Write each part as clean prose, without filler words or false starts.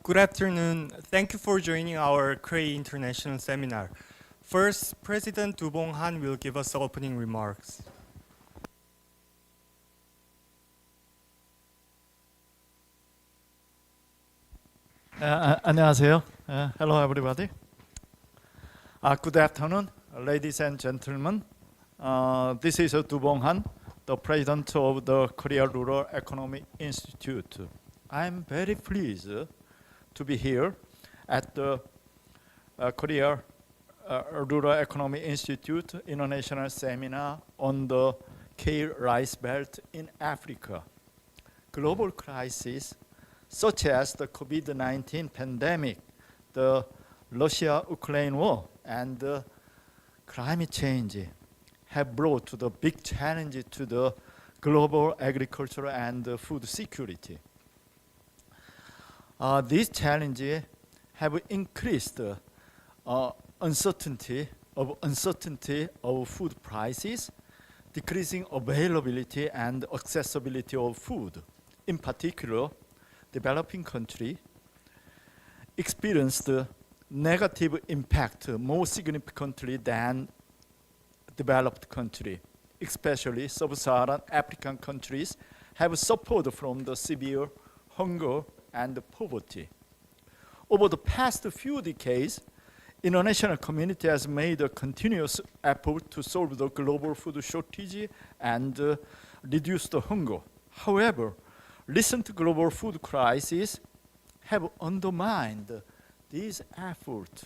Good afternoon. Thank you for joining our KREI International seminar. First, President Du Bong-han will give us opening remarks. 안녕하세요. Hello, everybody. Good afternoon, ladies and gentlemen. This is Du Bong-han, the president of the Korea Rural Economy Institute. I'm very pleased to be here at the Korea Rural Economy Institute International Seminar on the K-Ricebelt in Africa. Global crises such as the COVID-19 pandemic, the Russia-Ukraine war, and climate change have brought to the big challenge to the global agriculture and food security. These challenges have increased uncertainty of food prices, decreasing availability and accessibility of food. In particular, developing countries experienced negative impact more significantly than developed countries. Especially sub-Saharan African countries have suffered from the severe hunger and poverty. Over the past few decades, international community has made a continuous effort to solve the global food shortage and reduce the hunger. However, recent global food crises have undermined these efforts.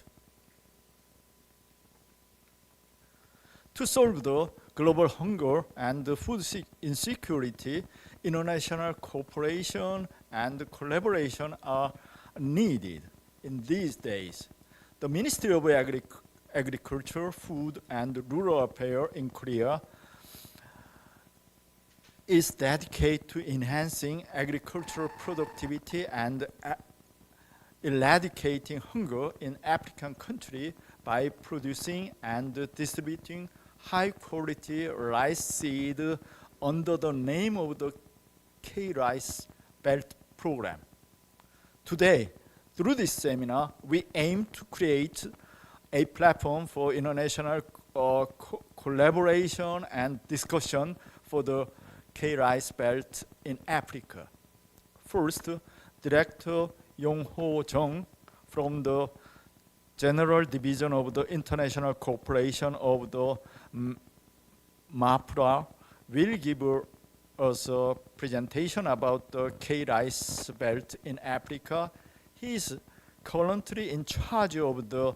To solve the global hunger and food insecurity, international cooperation and collaboration are needed in these days. The Ministry of Agriculture, Food and Rural Affairs in Korea is dedicated to enhancing agricultural productivity and eradicating hunger in African countries by producing and distributing high-quality rice seed under the name of the K-Ricebelt program. Today, through this seminar, we aim to create a platform for international collaboration and discussion for the K-Ricebelt in Africa. First, Director Yong-Ho Jung from the General Division of the International Cooperation of the MAPRA will give us a presentation about the K-Ricebelt in Africa. He is currently in charge of the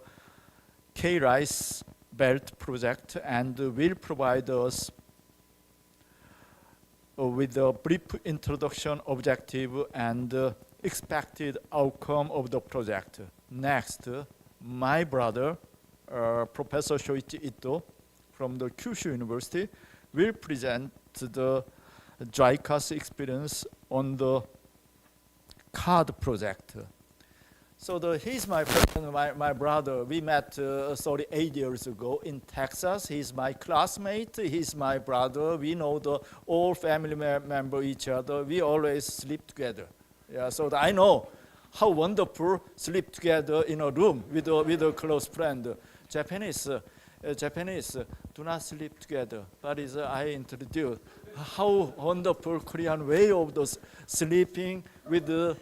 K-Ricebelt project and will provide us with a brief introduction, objective, and expected outcome of the project. Next, my brother, Professor Shoichi Ito from the Kyushu University, will present the JICA's experience on the CARD project. So he's my brother. We met 38 years ago in Texas. He's my classmate. He's my brother. We know all family member each other. We always sleep together. Yeah, so I know how wonderful sleep together in a room with a close friend. Japanese do not sleep together. That is I introduce how wonderful Korean way of those sleeping with the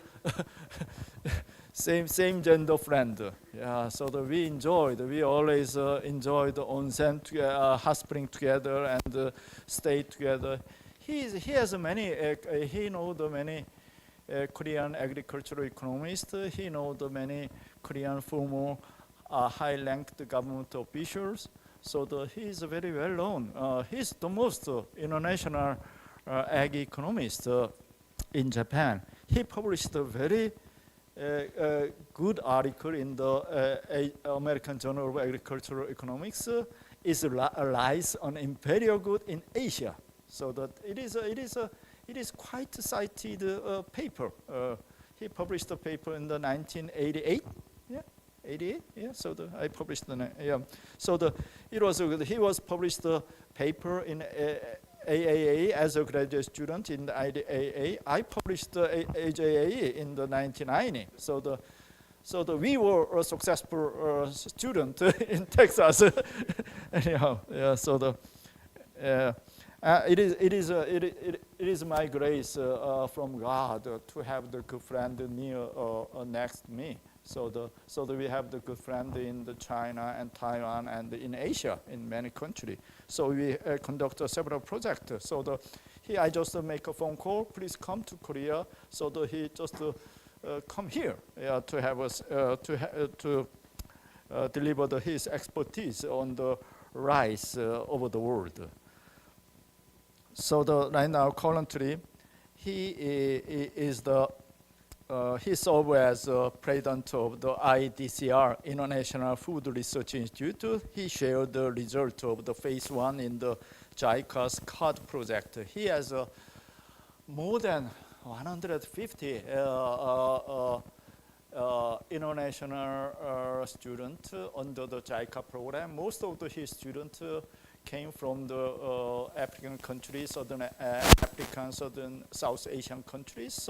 same gender friend. Yeah, so we always enjoyed the onsen together, hot spring together, and stay together. He has many. He knows the many Korean agricultural economists. He knows the many Korean former high-ranked government officials. So he is very well known. He's the most international ag economist in Japan. He published a very good article in the American Journal of Agricultural Economics. Is lies on imperial good in Asia. So that it is quite a cited paper. He published a paper in the 1988. Yeah, 88. Yeah. So I published the yeah. So he was published a paper in AAA as a graduate student in the IAA. I published the AJAE in the 1990. So we were a successful student in Texas. Anyhow, yeah. It is my grace from God to have the good friend near next me. So we have the good friend in the China and Taiwan and in Asia in many countries. So we conduct several projects. I just make a phone call. Please come to Korea. He just come here to have us to deliver his expertise on the rice over the world. Right now, currently, he serves as president of the IDCR, International Food Research Institute. He shared the result of the phase 1 in the JICA's CARD project. He has more than 150 international students under the JICA program. Most of his students came from the African countries, Southern African, Southern South Asian countries.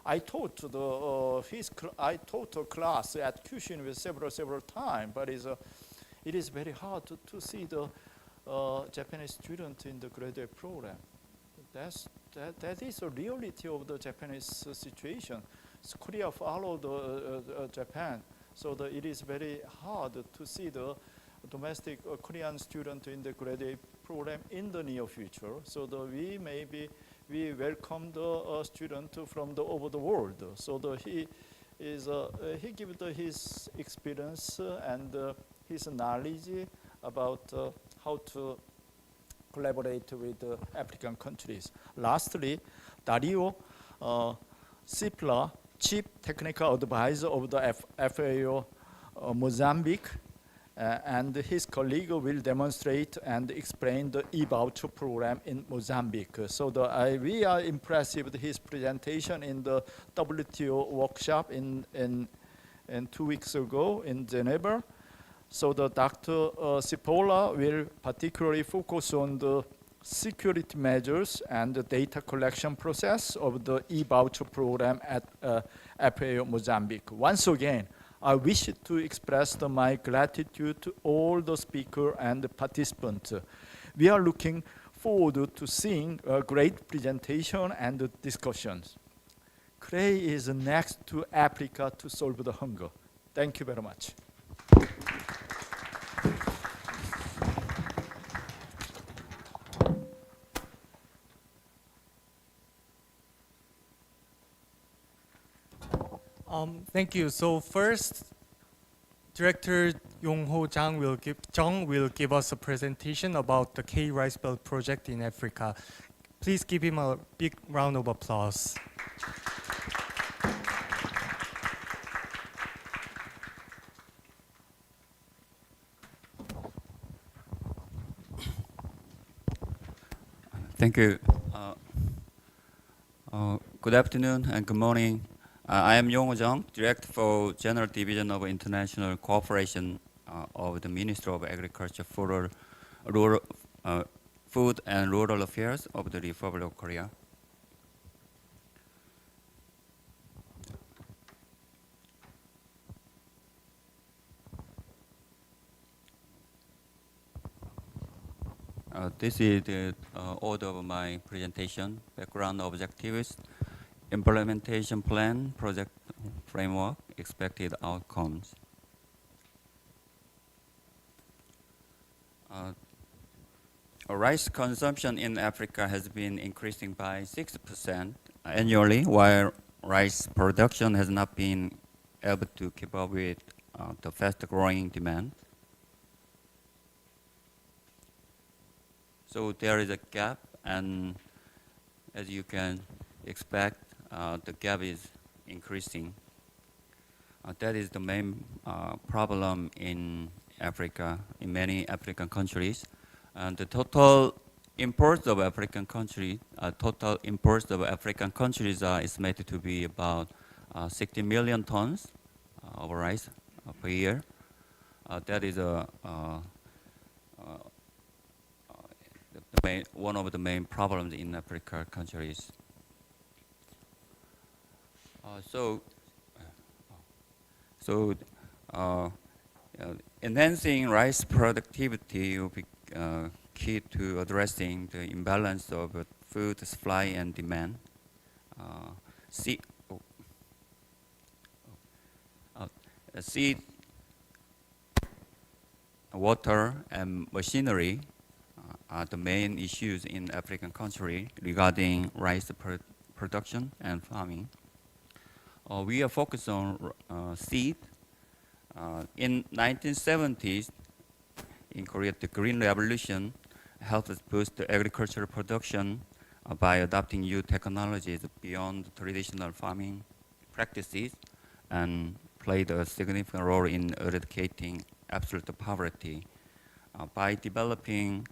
I taught a class at Kyushu University several times, but it is very hard to see the Japanese student in the graduate program. That is the reality of the Japanese situation. So Korea followed Japan, it is very hard to see the domestic Korean student in the graduate program in the near future. We welcome the student from over the world. He gives his experience and his knowledge about how to collaborate with African countries. Lastly, Dario Cipla, Chief Technical Advisor of the FAO Mozambique, and his colleague will demonstrate and explain the e-voucher program in Mozambique. We are impressed with his presentation in the WTO workshop in 2 weeks ago in Geneva. Dr. Cipolla will particularly focus on the security measures and the data collection process of the e-voucher program at FAO Mozambique. Once again, I wish to express my gratitude to all the speakers and the participants. We are looking forward to seeing a great presentation and discussions. KREI is next to Africa to solve the hunger. Thank you very much. Thank you. So first, Director Yong-ho Jung will give us a presentation about the K-Ricebelt project in Africa. Please give him a big round of applause. Thank you. Good afternoon and good morning. I am Yong-ho Jung, Director for General Division of International Cooperation of the Ministry of Agriculture, Food and Rural Affairs of the Republic of Korea. This is the order of my presentation: background objectives, implementation plan, project framework, expected outcomes. Rice consumption in Africa has been increasing by 6% annually, while rice production has not been able to keep up with the fast-growing demand. So there is a gap, and as you can expect, the gap is increasing. That is the main problem in Africa, in many African countries. And the total imports of African countries, are estimated to be about 60 million tons of rice per year. That is the one of the main problems in African countries. So, uh, enhancing rice productivity will be key to addressing the imbalance of food supply and demand. Seed, seed, water, and machinery are the main issues in African country regarding rice production and farming. We are focused on seed. In 1970s, in Korea, the Green Revolution helped us boost the agricultural production by adopting new technologies beyond traditional farming practices and played a significant role in eradicating absolute poverty. By developing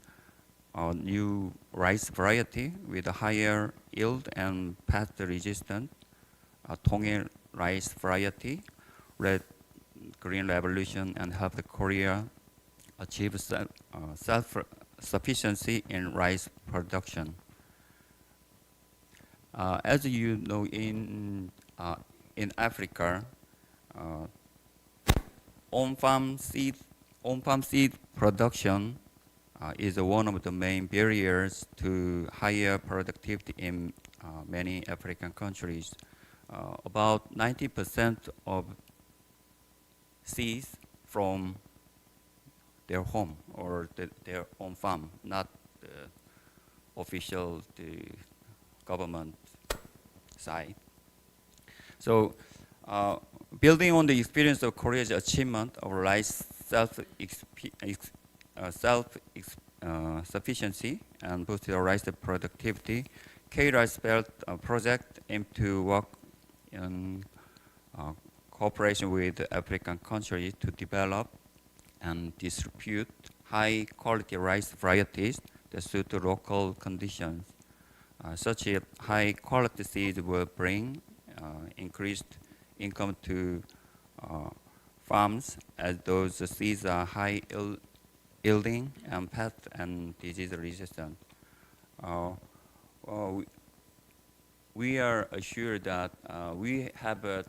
a new rice variety with a higher yield and pest resistant, Tongil rice variety led Green Revolution and helped Korea achieve self-sufficiency in rice production. As you know, in Africa, on-farm seed production is one of the main barriers to higher productivity in many African countries. About 90% of seeds from their home or their own farm, not the official government side. So, building on the experience of Korea's achievement of rice self-sufficiency and boosted rice productivity, K-Ricebelt project aims to work in cooperation with African countries to develop and distribute high-quality rice varieties that suit the local conditions. Such high-quality seeds will bring increased income to farms, as those seeds are high yielding and pest and disease resistant. We are assured that we have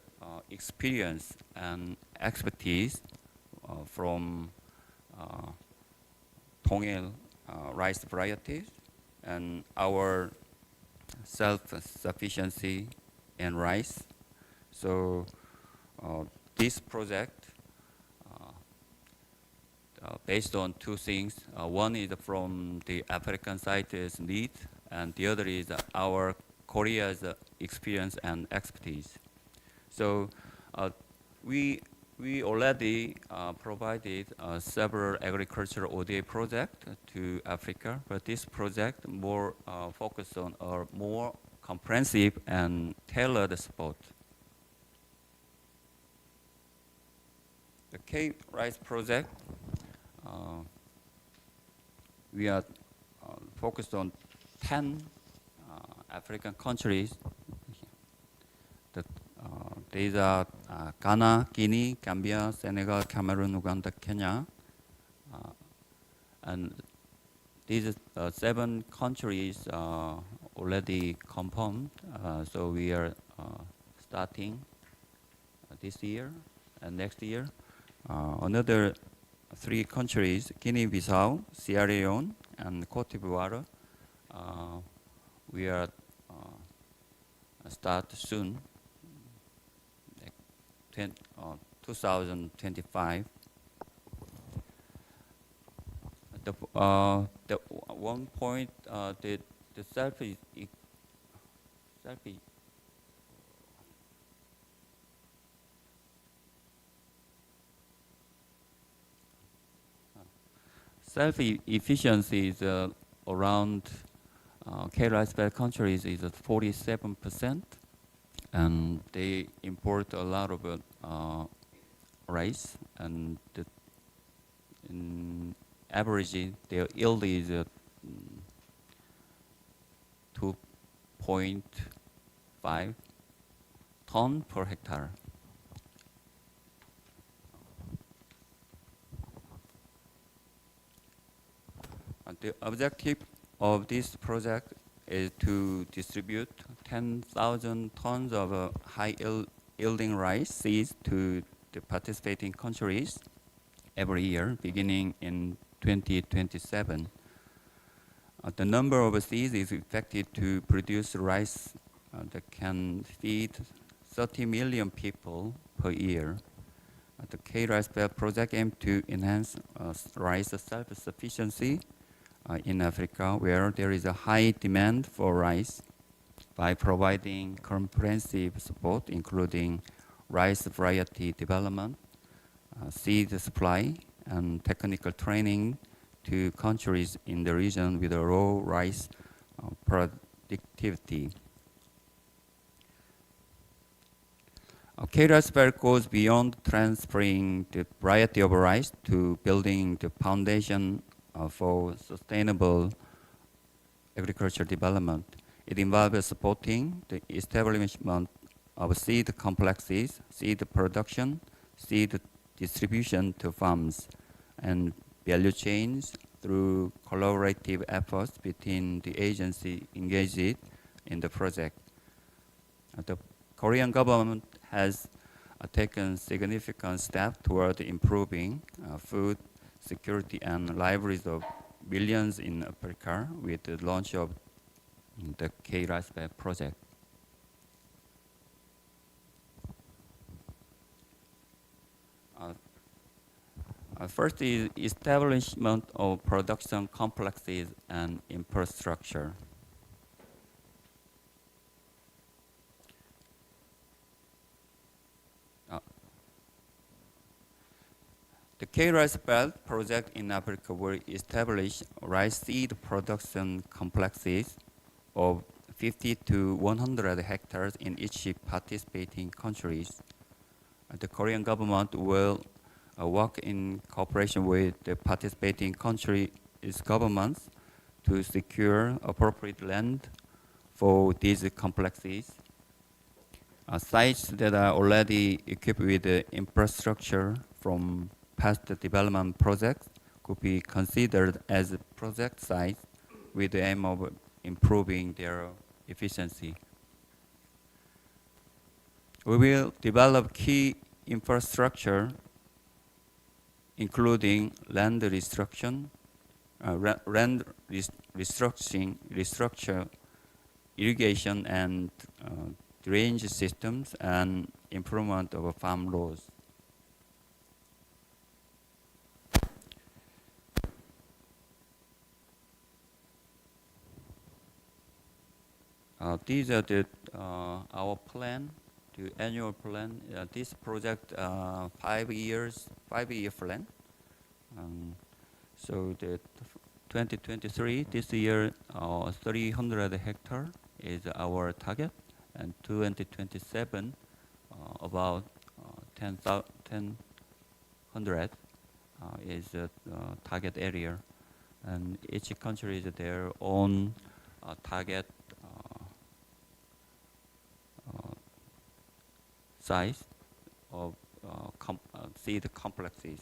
experience and expertise from Tongil rice varieties and our self-sufficiency in rice. So this project based on two things. One is from the African site's need, and the other is our Korea's experience and expertise. So we already provided several agricultural ODA projects to Africa, but this project more focused on a more comprehensive and tailored support. The K-Rice project, we are focused on 10 African countries. These are Ghana, Guinea, Gambia, Senegal, Cameroon, Uganda, Kenya. And these 7 countries already confirmed. So we are starting this year and next year. Another 3 countries, Guinea-Bissau, Sierra Leone, and Cote d'Ivoire. We are start soon, 2025. The one point, the self-efficiency is around K-Ricebelt countries is at 47%, and they import a lot of rice, and in average their yield is 2.5 ton per hectare. The objective of this project is to distribute 10,000 tons of high-yielding rice seeds to the participating countries every year, beginning in 2027. The number of seeds is expected to produce rice that can feed 30 million people per year. The K-Ricebelt project aims to enhance rice self-sufficiency in Africa, where there is a high demand for rice, by providing comprehensive support, including rice variety development, seed supply, and technical training to countries in the region with a low rice productivity. K-Ricebelt goes beyond transferring the variety of rice to building the foundation for sustainable agricultural development. It involves supporting the establishment of seed complexes, seed production, seed distribution to farms, and value chains through collaborative efforts between the agencies engaged in the project. The Korean government has taken significant steps toward improving food security and livelihoods of millions in Africa with the launch of the K-Ricebelt project. First is establishment of production complexes and infrastructure. The K-Ricebelt project in Africa will establish rice seed production complexes of 50 to 100 hectares in each participating countries. The Korean government will work in cooperation with the participating countries' governments to secure appropriate land for these complexes. Sites that are already equipped with the infrastructure from past development projects could be considered as project sites with the aim of improving their efficiency. We will develop key infrastructure, including land restructure, irrigation and drainage systems, and improvement of farm laws. These are our plan, the annual plan. This project, 5 year plan. So the 2023, this year, 300 hectare is our target, and 2027, about 1,000 is the target area, and each country is their own target size of seed complexes.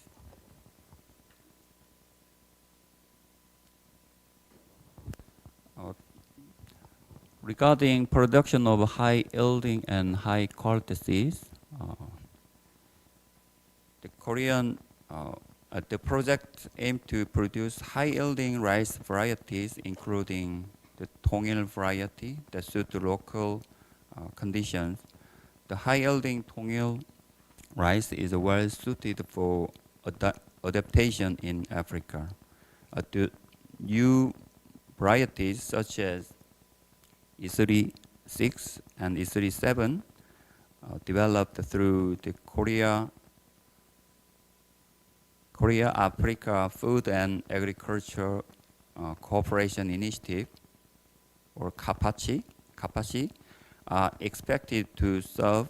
Regarding production of high yielding and high quality seeds, the project aims to produce high yielding rice varieties, including the Tongil variety that suit local conditions. The high yielding Tongil rice is well suited for adaptation in Africa. The new varieties such as E36 and E37 developed through the Korea Africa Food and Agriculture Cooperation Initiative, or KAPACI, are expected to serve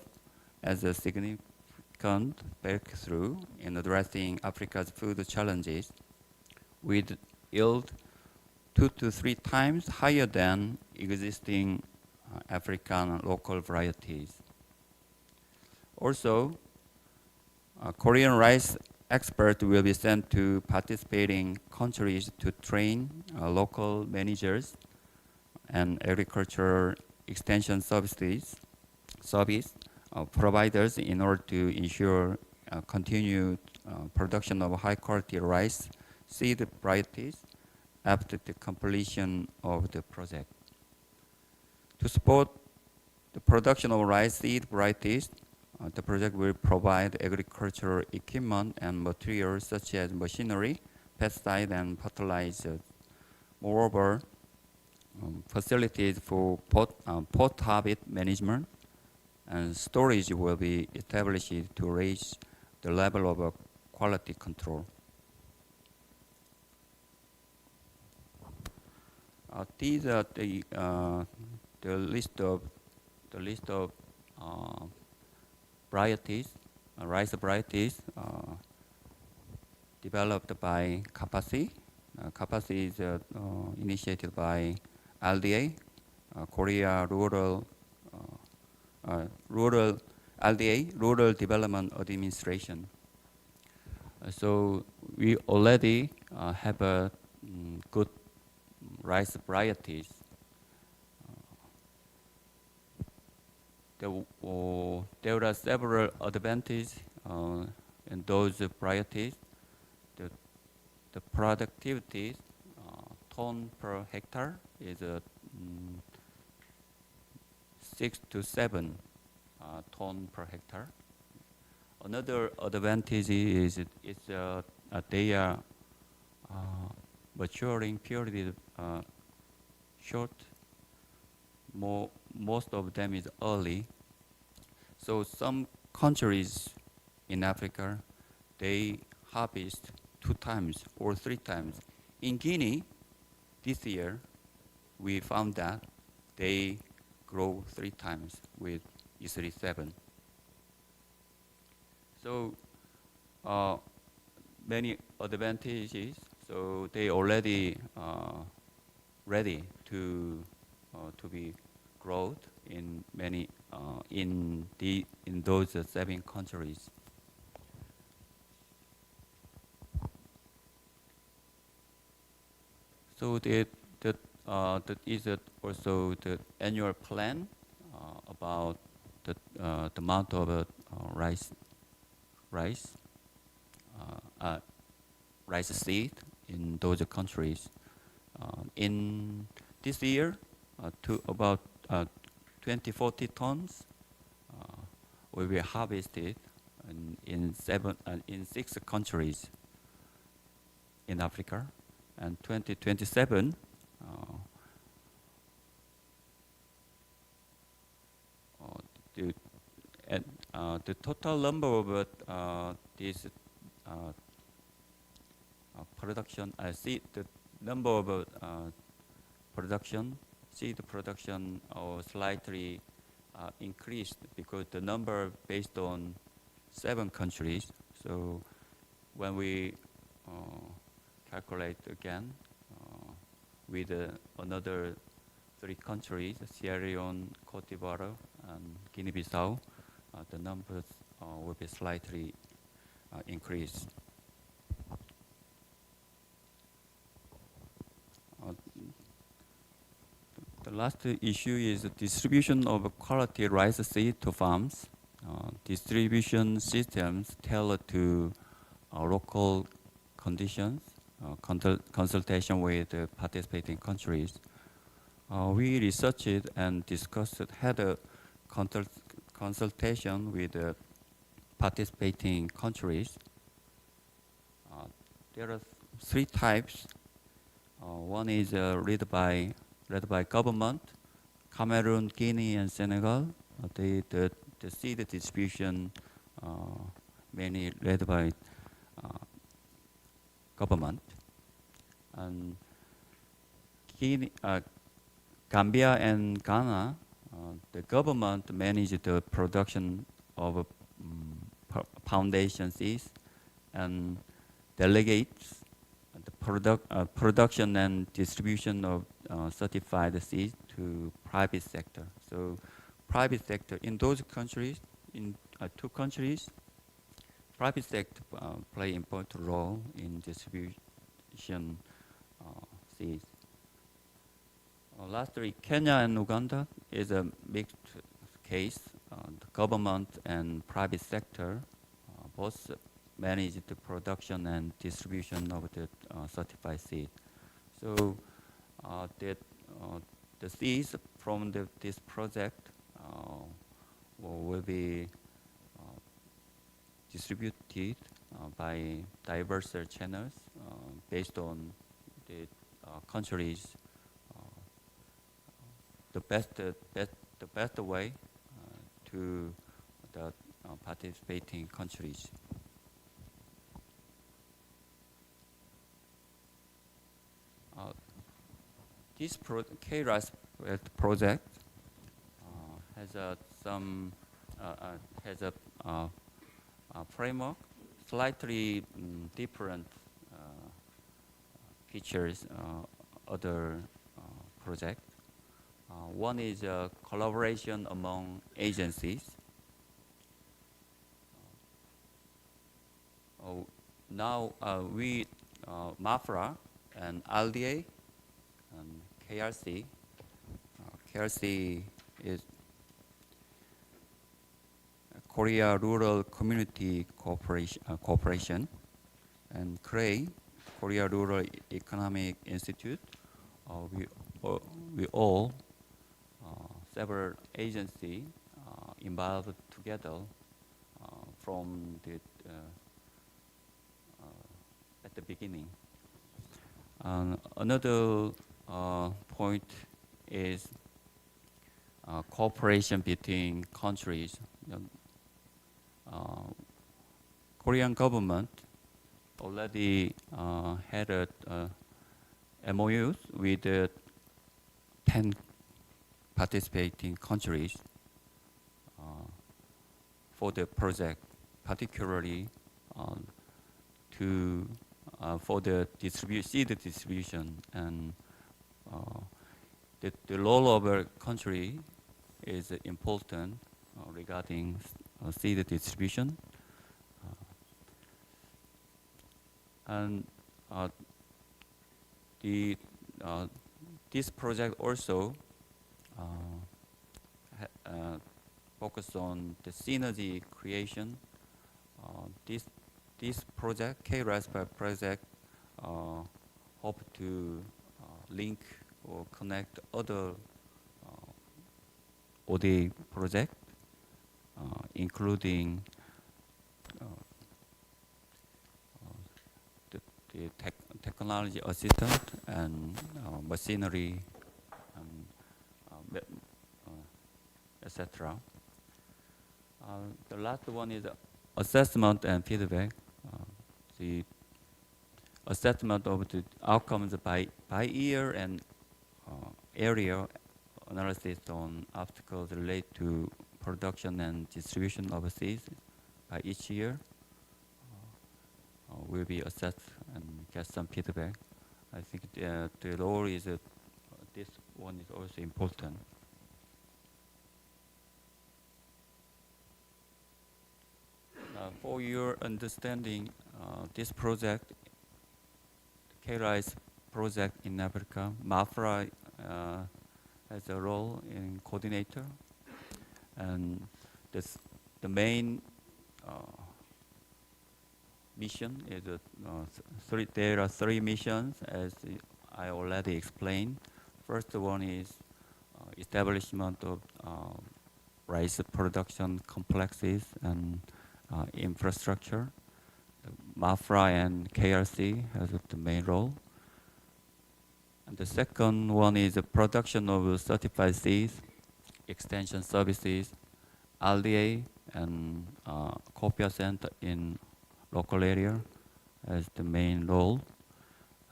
as a significant breakthrough in addressing Africa's food challenges, with yield 2 to 3 times higher than existing African local varieties. Also, Korean rice experts will be sent to participating countries to train local managers and agricultural extension service providers in order to ensure continued production of high quality rice seed varieties after the completion of the project. To support the production of rice seed varieties, the project will provide agricultural equipment and materials such as machinery, pesticide, and fertilizers. Moreover, facilities for post-harvest management and storage will be established to raise the level of quality control. These are the list of varieties, rice varieties developed by KREI. KREI is initiated by LDA, Korea Rural Development Administration. So we already have a good rice varieties. There are several advantages in those varieties. The productivity ton per hectare is 6 to 7 ton per hectare. Another advantage is they are maturing period short. Most of them is early. So some countries in Africa, they harvest 2 times or 3 times. In Guinea, this year, we found that they grow 3 times with E37. So many advantages. So they already ready to be growth in many in those 7 countries. So that is also the annual plan about the amount of rice seed in those countries. In this year, to about 40 tons will be harvested in 6 countries in Africa, and 2027 the total number of this production seed, the number of seed production slightly increased because the number based on 7 countries. So when we calculate again with another 3 countries, Sierra Leone, Cote d'Ivoire, and Guinea-Bissau, the numbers will be slightly increased. The last issue is the distribution of quality rice seed to farms. Distribution systems tailored to local conditions, consultation with participating countries. We researched and discussed, had a consultation with participating countries. There are 3 types. One is led by government, Cameroon, Guinea, and Senegal. The seed distribution mainly led by government. And Gambia and Ghana, the government managed the production of foundation seeds and delegates the production and distribution of certified seeds to private sector. So private sector in those countries, in 2 countries, private sector play important role in distribution seeds. Lastly, Kenya and Uganda is a mixed case. The government and private sector both manage the production and distribution of the certified seed. So the seeds from this project will be distributed by diverse channels based on the countries, the best way to the participating countries. This K-Ricebelt project has a framework, slightly different features other project. One is a collaboration among agencies. Now we MAFRA and LDA and KRC. KRC is Korea Rural Community Corporation, and KREI, Korea Rural Economic Institute. We all several agencies involved together from the at the beginning. Another point is cooperation between countries. Korean government already had a MOUs with 10 participating countries for the project, particularly for the seed distribution, and the role of a country is important regarding seed distribution. And this project also focus on the synergy creation. This project, K-Ricebelt project, hope to link or connect other OD project, including the technology assistant and machinery, etc. The last one is assessment and feedback. The assessment of the outcomes by year and area analysis on obstacles related to production and distribution of seeds by each year will be assessed and get some feedback. I think the role is this one is also important. For your understanding, this project, K-Rice project in Africa, MAFRA has a role in coordinator, and the main mission is there are three missions, as I already explained. First one is establishment of rice production complexes and infrastructure. MAFRA and KRC has the main role. And the second one is the production of certified seeds, extension services, LDA, and Copia Center in local area as the main role.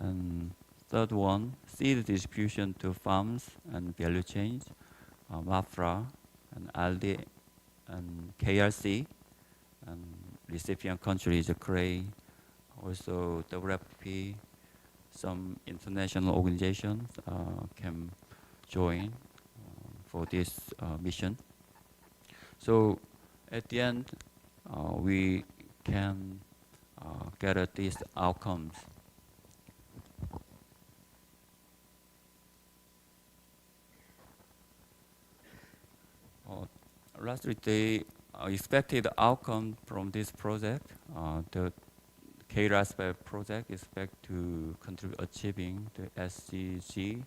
And third one, seed distribution to farms and value chains, MAFRA and LDA and KRC, and recipient countries, KREI, also WFP, some international organizations can join for this mission. So at the end, we can get these outcomes. Lastly, the expected outcome from this project, the K-Ricebelt project is expected to contribute achieving the SDG,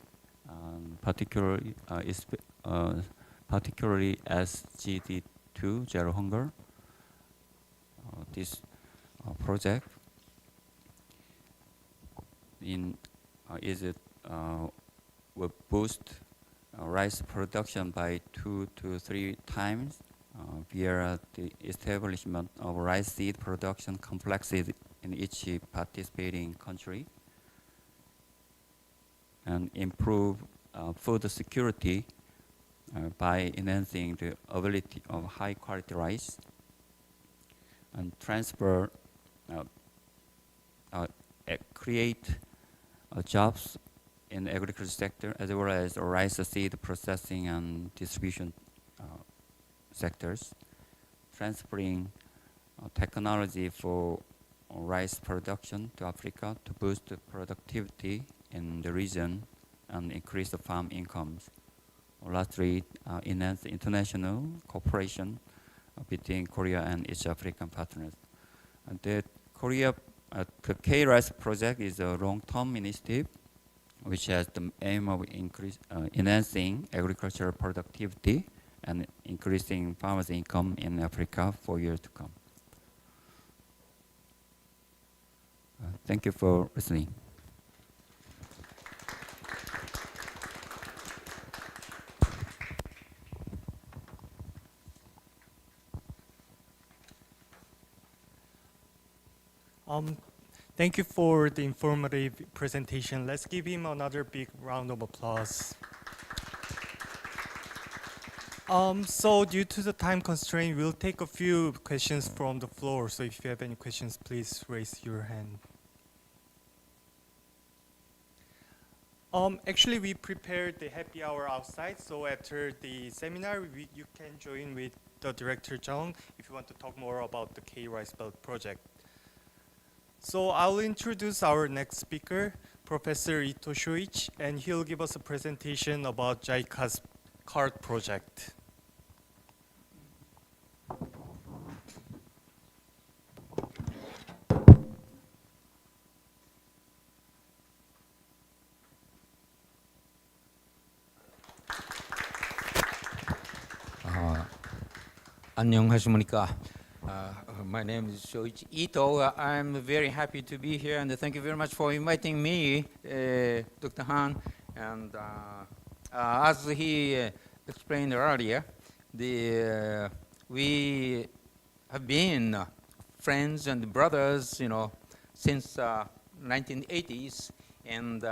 particularly SGD2, zero hunger. This project will boost rice production by 2 to 3 times via the establishment of rice seed production complexes in each participating country, and improve food security by enhancing the availability of high quality rice, and create jobs in the agriculture sector, as well as rice seed processing and distribution sectors, transferring technology for rice production to Africa to boost the productivity in the region and increase the farm incomes. Lastly, enhance the international cooperation between Korea and East African partners. And the K-Rice project is a long-term initiative which has the aim of enhancing agricultural productivity and increasing farmers' income in Africa for years to come. Thank you for listening. Thank you for the informative presentation. Let's give him another big round of applause. So due to the time constraint, we'll take a few questions from the floor. So if you have any questions, please raise your hand. Actually, we prepared the happy hour outside. So after the seminar, you can join with the Director Jung if you want to talk more about the K-Ricebelt project. So I'll introduce our next speaker, Professor Ito Shoichi, and he'll give us a presentation about JICA's CART project. 안녕하십니까. My name is Shoichi Ito. I'm very happy to be here, and thank you very much for inviting me, Dr. Han. And as he explained earlier, we have been friends and brothers, since 1980s, and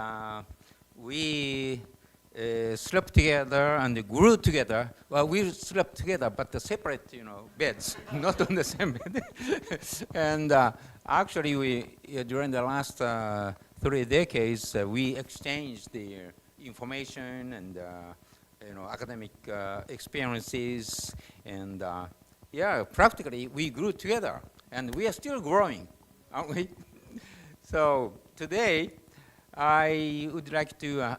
we slept together and grew together. Well, we slept together, but the separate, beds, not on the same bed. And actually, we during the last 3 decades, we exchanged the information and academic experiences, and practically we grew together, and we are still growing, aren't we? So today, I would like to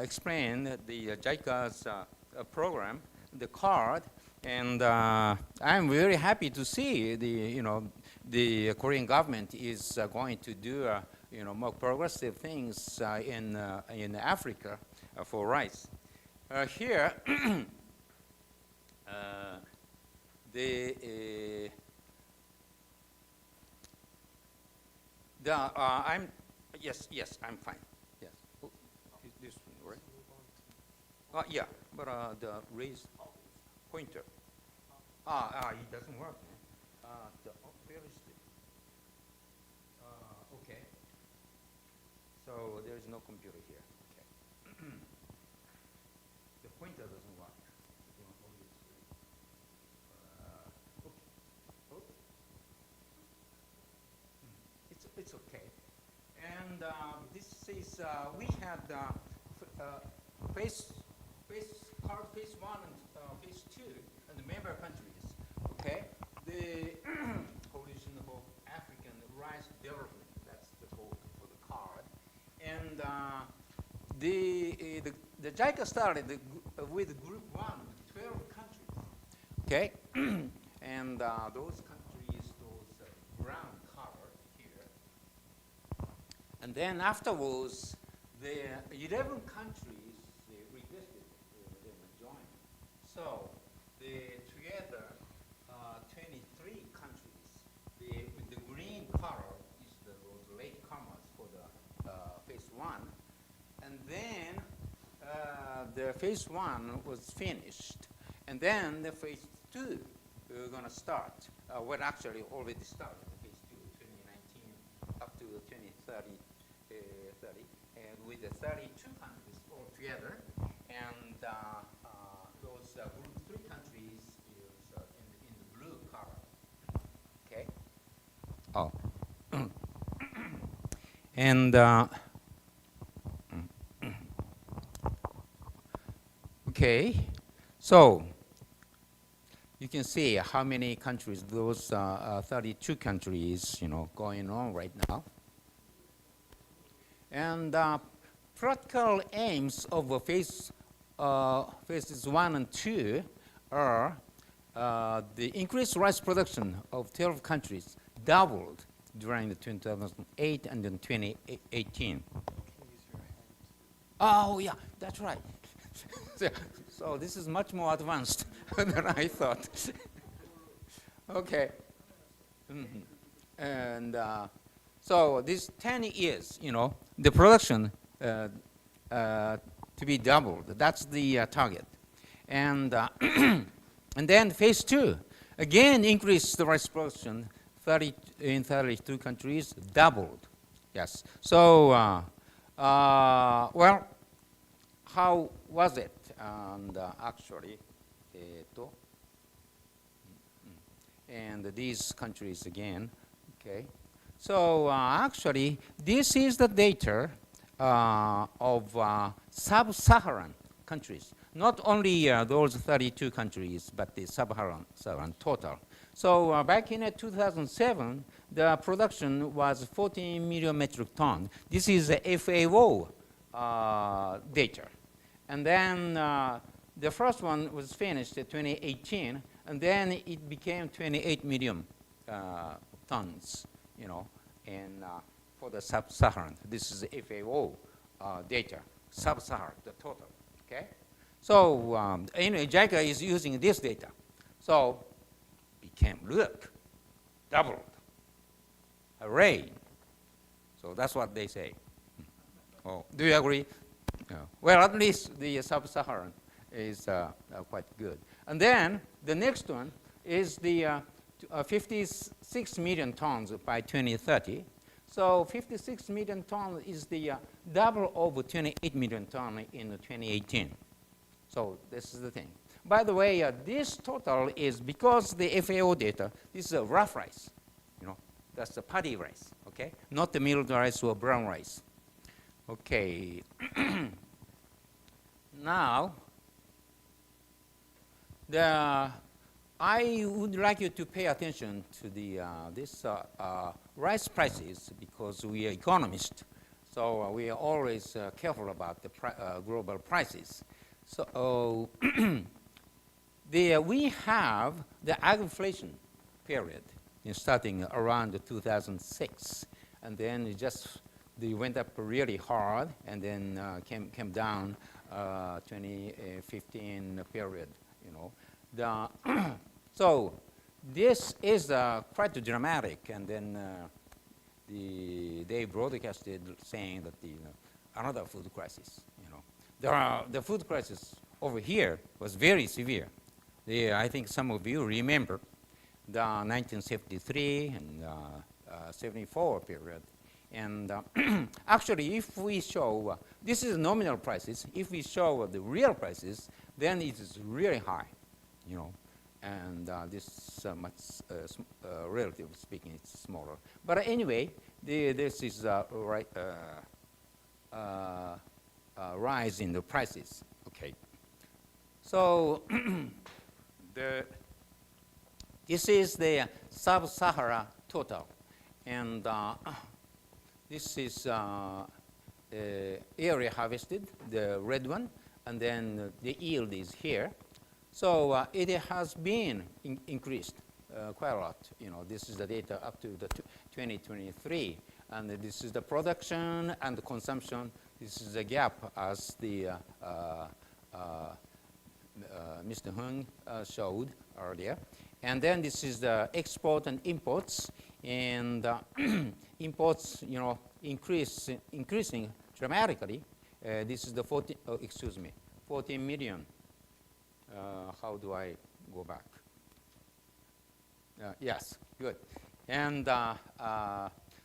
explain the JICA's program, the CARD, and I'm very happy to see the Korean government is going to do more progressive things in Africa for rice. Here, Yes, I'm fine. Yes. Oh, this one, right? Yeah, but the raised pointer. It doesn't work. Where is it? Okay. So there is no computer here. Okay. The pointer doesn't work. It's okay. And this is, we had phase 1 and phase 2 in the member countries. Okay, hold the JICA started with group 1, 12 countries. Okay? And those countries, those brown color here. And then afterwards, the 11 countries they requested they would join. So together, 23 countries. With the green color is those latecomers for the phase 1. And then the phase 1 was finished. And then the phase 2 we were going to start. Well, actually already started, phase 2, 2019 up to 2030. And with the 32 countries altogether, and those group 3 countries is in the blue color. Okay. Oh. And okay, so you can see how many countries, those 32 countries, going on right now. And practical aims of phases 1 and 2 are the increased rice production of 12 countries doubled during the 2008 and then 2018. Oh, yeah, that's right. So this is much more advanced than I thought. Okay. Mm-hmm. And so these 10 years, the production to be doubled. That's the target. And and then phase 2, again increase the rice production in 32 countries, doubled. Yes. So, well, how was it? And actually, and these countries again, okay. So actually, this is the data of sub-Saharan countries. Not only those 32 countries, but the sub-Saharan total. So back in 2007, the production was 14 million metric tons. This is the FAO data. And then the first one was finished in 2018, and then it became 28 million tons, and for the sub-Saharan. This is the FAO data, sub-Saharan, the total, okay? So anyway, JICA is using this data. So became, look, doubled, hooray. So that's what they say. Oh, do you agree? No. Well, at least the sub-Saharan is quite good. And then the next one is the 56 million tons by 2030. So 56 million tons is the double of 28 million tons in 2018. So this is the thing. By the way, this total is because the FAO data, this is a rough rice. That's the paddy rice, okay? Not the milled rice or brown rice. Okay. Now, I would like you to pay attention to the this rice prices, because we are economists, so we are always careful about the global prices. So we have the agflation period starting around 2006, and then they went up really hard, and then came down 2015 period. So this is quite dramatic, and then they broadcasted saying that another food crisis. The food crisis over here was very severe. I think some of you remember the 1973 and 74 period. And actually, if we show, this is nominal prices, if we show the real prices, then it is really high, and this much, relatively speaking, it's smaller. But anyway, this is rise in the prices. Okay. So this is the sub-Sahara total, and this is area harvested, the red one, and then the yield is here. So it has been increased quite a lot. You know, this is the data up to the 2023, and this is the production and the consumption. This is the gap as the Mr. Hung showed earlier. And then this is the export and imports. And imports, you know, increasing dramatically. This is the 14 million. How do I go back? Yes, good. And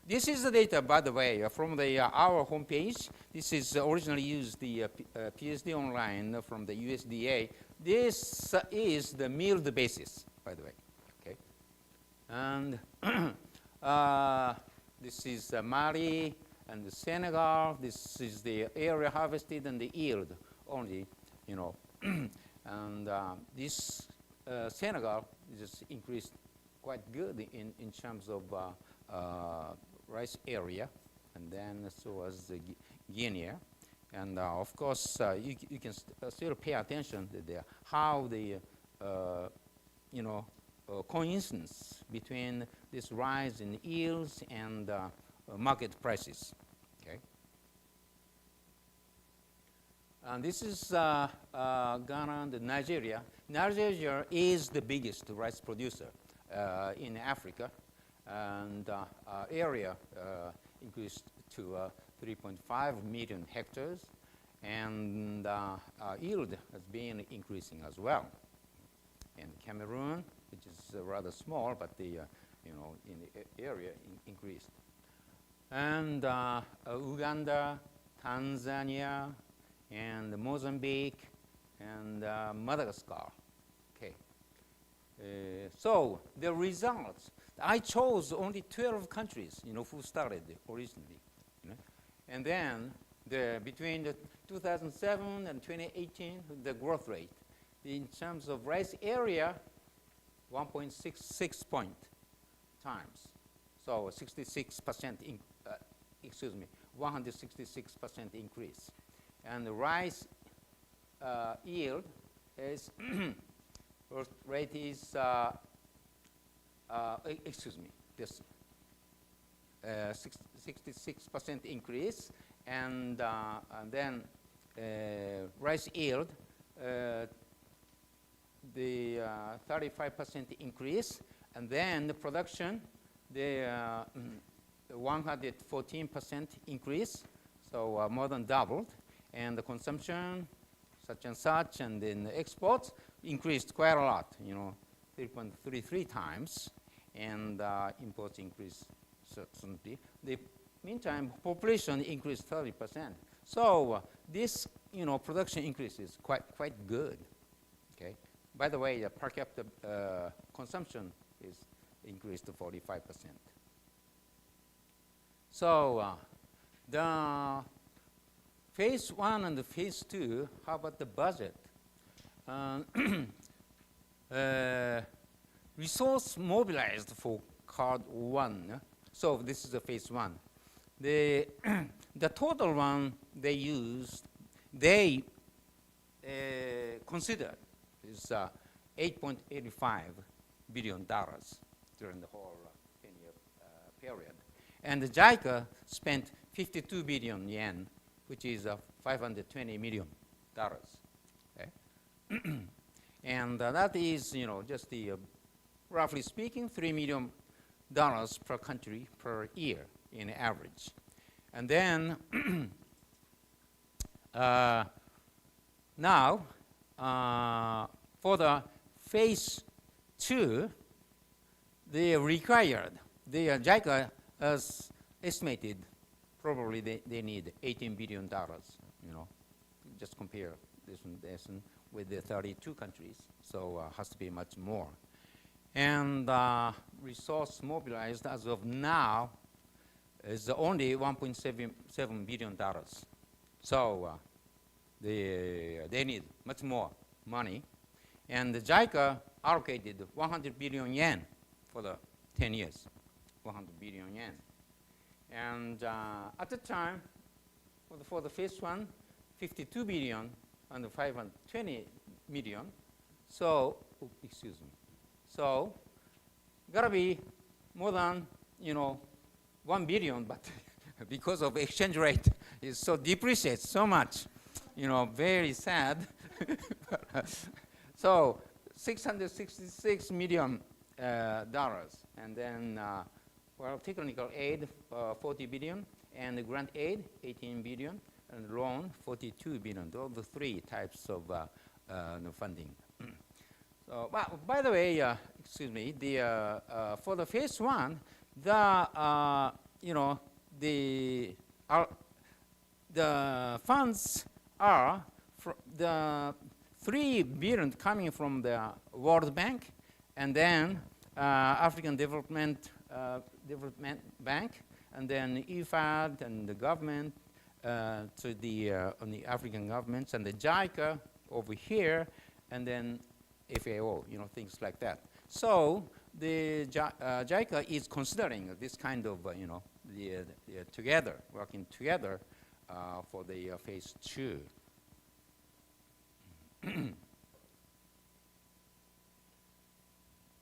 this is the data, by the way, from the our homepage. This is originally used the PSD online from the USDA. This is the milled basis, by the way. Okay, and this is Mali and the Senegal. This is the area harvested and the yield only, you know. And this Senegal just increased quite good in terms of rice area, and then so as the Guinea. And of course, you can still pay attention to how the you know, coincidence between this rise in yields and market prices. Okay. And this is Ghana and Nigeria. Nigeria is the biggest rice producer in Africa, and area increased to 3.5 million hectares, and yield has been increasing as well. And Cameroon, which is rather small, but the you know, in the area increased. And Uganda, Tanzania, and Mozambique, and Madagascar. Okay. So the results, I chose only 12 countries, you know, who started originally. You know? And then between the 2007 and 2018, the growth rate, in terms of rice area, 1.66 times. So 66% 166% increase. And the rice yield is growth rate is this 66% increase, and then rice yield the 35% increase, and then the production the 114% increase, so more than doubled. And the consumption, such and such, and then the exports increased quite a lot, you know, 3.33 times, and imports increased certainly. The meantime, population increased 30%. So this, you know, production increase is quite good. Okay. By the way, the per capita consumption is increased to 45%. So the phase 1 and the phase 2, how about the budget? Resource mobilized for card 1. So this is the phase 1. The total one they used, they considered is $8.85 billion during the whole 10-year period. And the JICA spent 52 billion yen, which is $520 million. Okay? And that is, you know, just the, roughly speaking, $3 million per country per year in average. And then now, for the phase 2, they required, the JICA has estimated probably they need $18 billion, you know, just compare this one with the 32 countries, so has to be much more. And resource mobilized as of now is only $1.7 billion. So they need much more money. And the JICA allocated 100 billion yen for the 10 years, 100 billion yen. And at the time, for the phase one, 52 billion and 520 million. So, excuse me. So, gotta be more than, 1 billion, but because of exchange rate, it's so depreciates so much, very sad. So, $666 million, and then, technical aid, 40 billion, and grant aid, 18 billion, and loan, 42 billion. Those are the three types of funding. So, by the way, excuse me, for the phase one, the funds are the 3 billion coming from the World Bank, and then African Development Bank, and then IFAD and the government to the on the African governments, and the JICA over here, and then FAO, things like that. So the JICA is considering this kind of, working together for the phase two.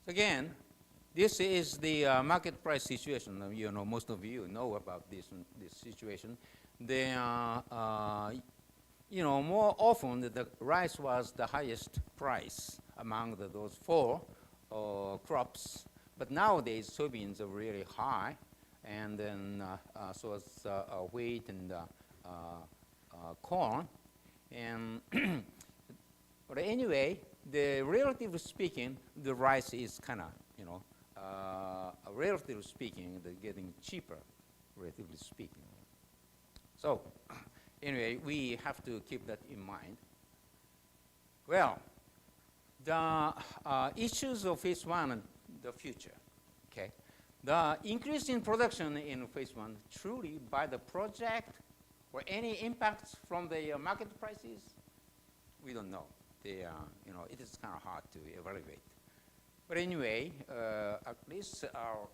So again, this is the market price situation. Most of you know about this situation. They are, more often the rice was the highest price among those four crops. But nowadays, soybeans are really high, and then so is wheat and corn. And but anyway, relatively speaking, the rice is kind of, relatively speaking, they're getting cheaper, relatively speaking. So anyway, we have to keep that in mind. Well, the issues of phase one and the future, okay? The increase in production in phase one truly by the project or any impacts from the market prices, we don't know. It is kind of hard to evaluate. But anyway, at least our,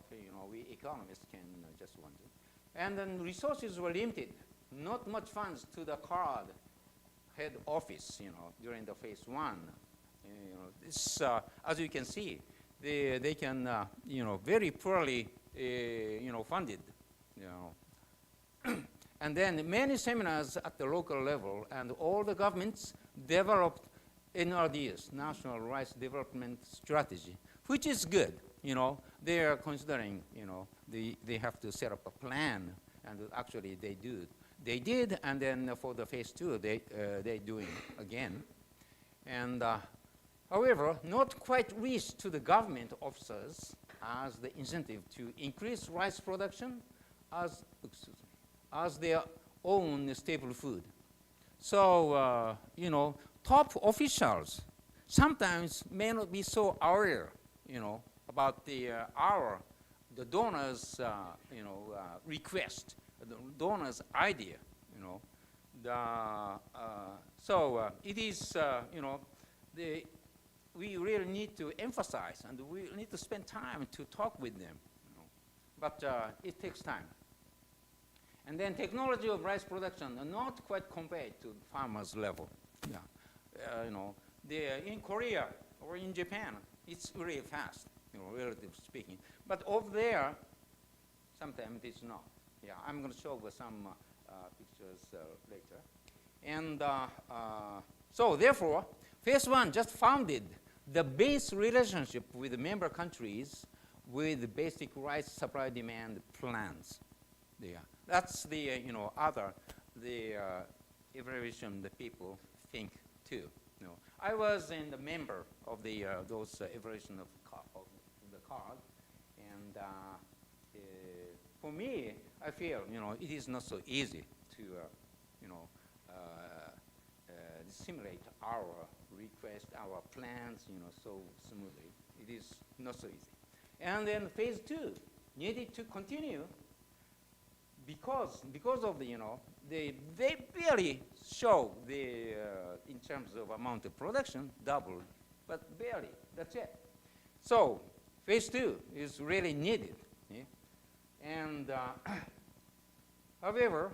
we economists can just wonder. And then resources were limited. Not much funds to the card head office, during the phase one. This, as you can see, they can, very poorly, funded, And then many seminars at the local level, and all the governments developed NRDS, National Rice Development Strategy, which is good. They are considering, they have to set up a plan, and actually they do. They did, and then for the phase two, they're doing again. And however, not quite reached to the government officers as the incentive to increase rice production as their own staple food. So, top officials sometimes may not be so aware, about the donors, request, the donors' idea, So it is, we really need to emphasize, and we need to spend time to talk with them, But it takes time. And then technology of rice production are not quite compared to farmers' level. Yeah. In Korea or in Japan, it's really fast, relatively speaking. But over there, sometimes it's not. Yeah, I'm going to show some pictures later. And so therefore, phase one just founded the base relationship with the member countries with the basic rice supply demand plans. Yeah. That's the, evaluation that people think too. I was in the member of the those evaluation of the card, and for me, I feel it is not so easy to simulate our request, our plans, so smoothly. It is not so easy. And then phase two needed to continue because of the they barely show the in terms of amount of production doubled, but barely. That's it. So phase two is really needed. Yeah? And however,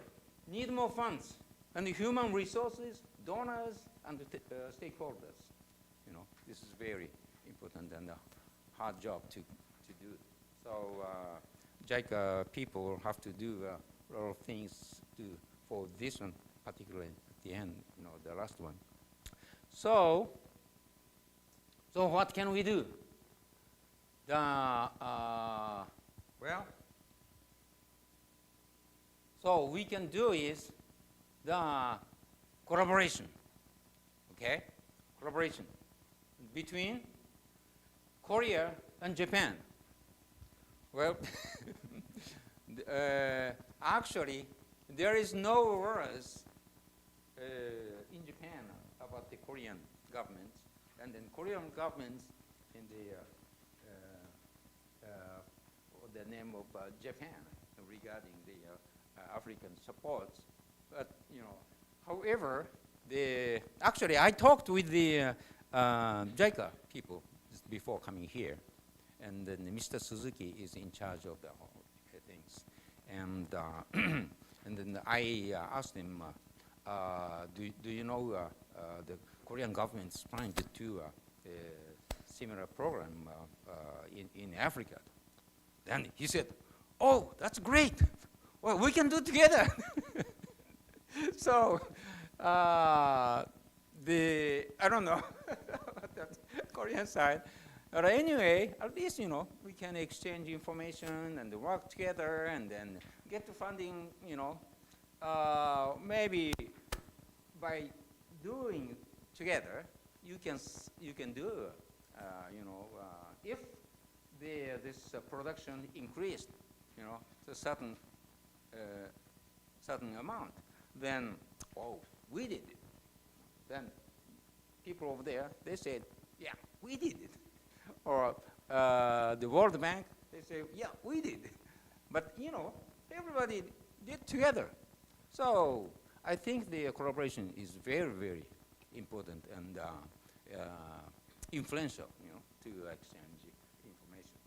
need more funds and human resources, donors, and stakeholders. You know, this is very important and a hard job to do. So JICA people have to do a lot of things for this one, particularly at the end, you know, the last one. So what can we do? So we can do is the collaboration, okay? Collaboration between Korea and Japan. Well, actually, there is no words in Japan about the Korean government, and then Korean government in the name of Japan regarding the African support. But you know, however, actually I talked with the JICA people before coming here, and then Mr. Suzuki is in charge of the whole things, and and then I asked him, do you know the Korean government is planning to do a similar program in Africa? Then he said, "Oh, that's great. Well, we can do it together." So I don't know about that Korean side, but anyway, at least you know we can exchange information and work together, and then get the funding. You know, maybe by doing together, you can do. You know, if this production increased, you know, to a certain amount, then we did it. Then people over there, they said, yeah, we did it. Or the World Bank, they say, yeah, we did it. But you know, everybody did together. So I think the collaboration is very, very important and influential, you know, to exchange information.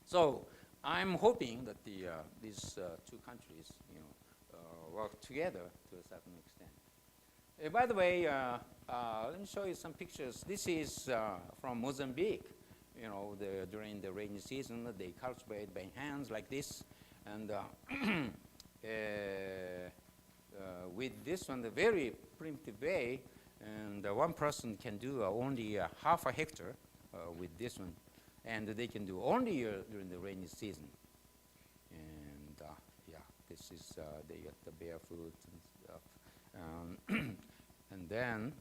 So I'm hoping that these two countries, you know, work together to a certain extent. By the way, let me show you some pictures. This is from Mozambique. You know, during the rainy season, they cultivate by hands like this, and with this one, the very primitive way, and one person can do only half a hectare with this one, and they can do only during the rainy season. And yeah, this is they get the barefoot and stuff, and then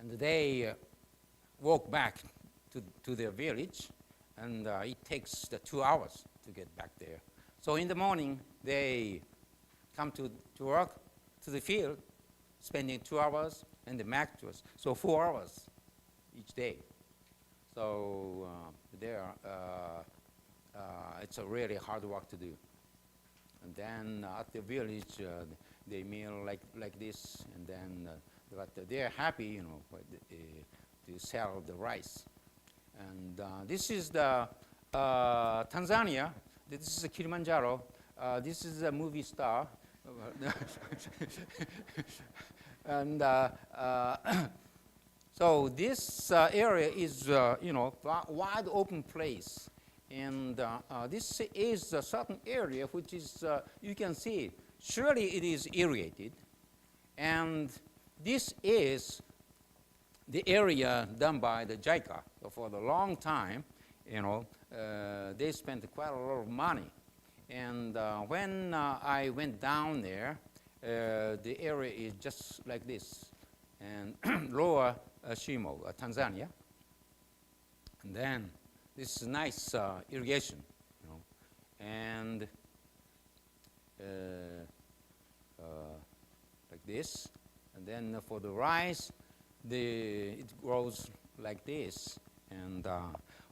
they walk back to their village, and it takes 2 hours to get back there. So in the morning they come to work to the field, spending 2 hours, and the back to us. So 4 hours each day. So it's a really hard work to do. And then at the village, they meal like this, and then but they're happy, you know, to sell the rice. And this is the Tanzania. This is Kilimanjaro. This is a movie star. And so this area is, you know, wide open place. And this is a certain area which is, you can see, surely it is irrigated. And this is the area done by the JICA for the long time. You know, they spent quite a lot of money. And when I went down there, the area is just like this. And Lower Shimo, Tanzania. And then this is nice irrigation, you know, and like this. And then for the rice, it grows like this. And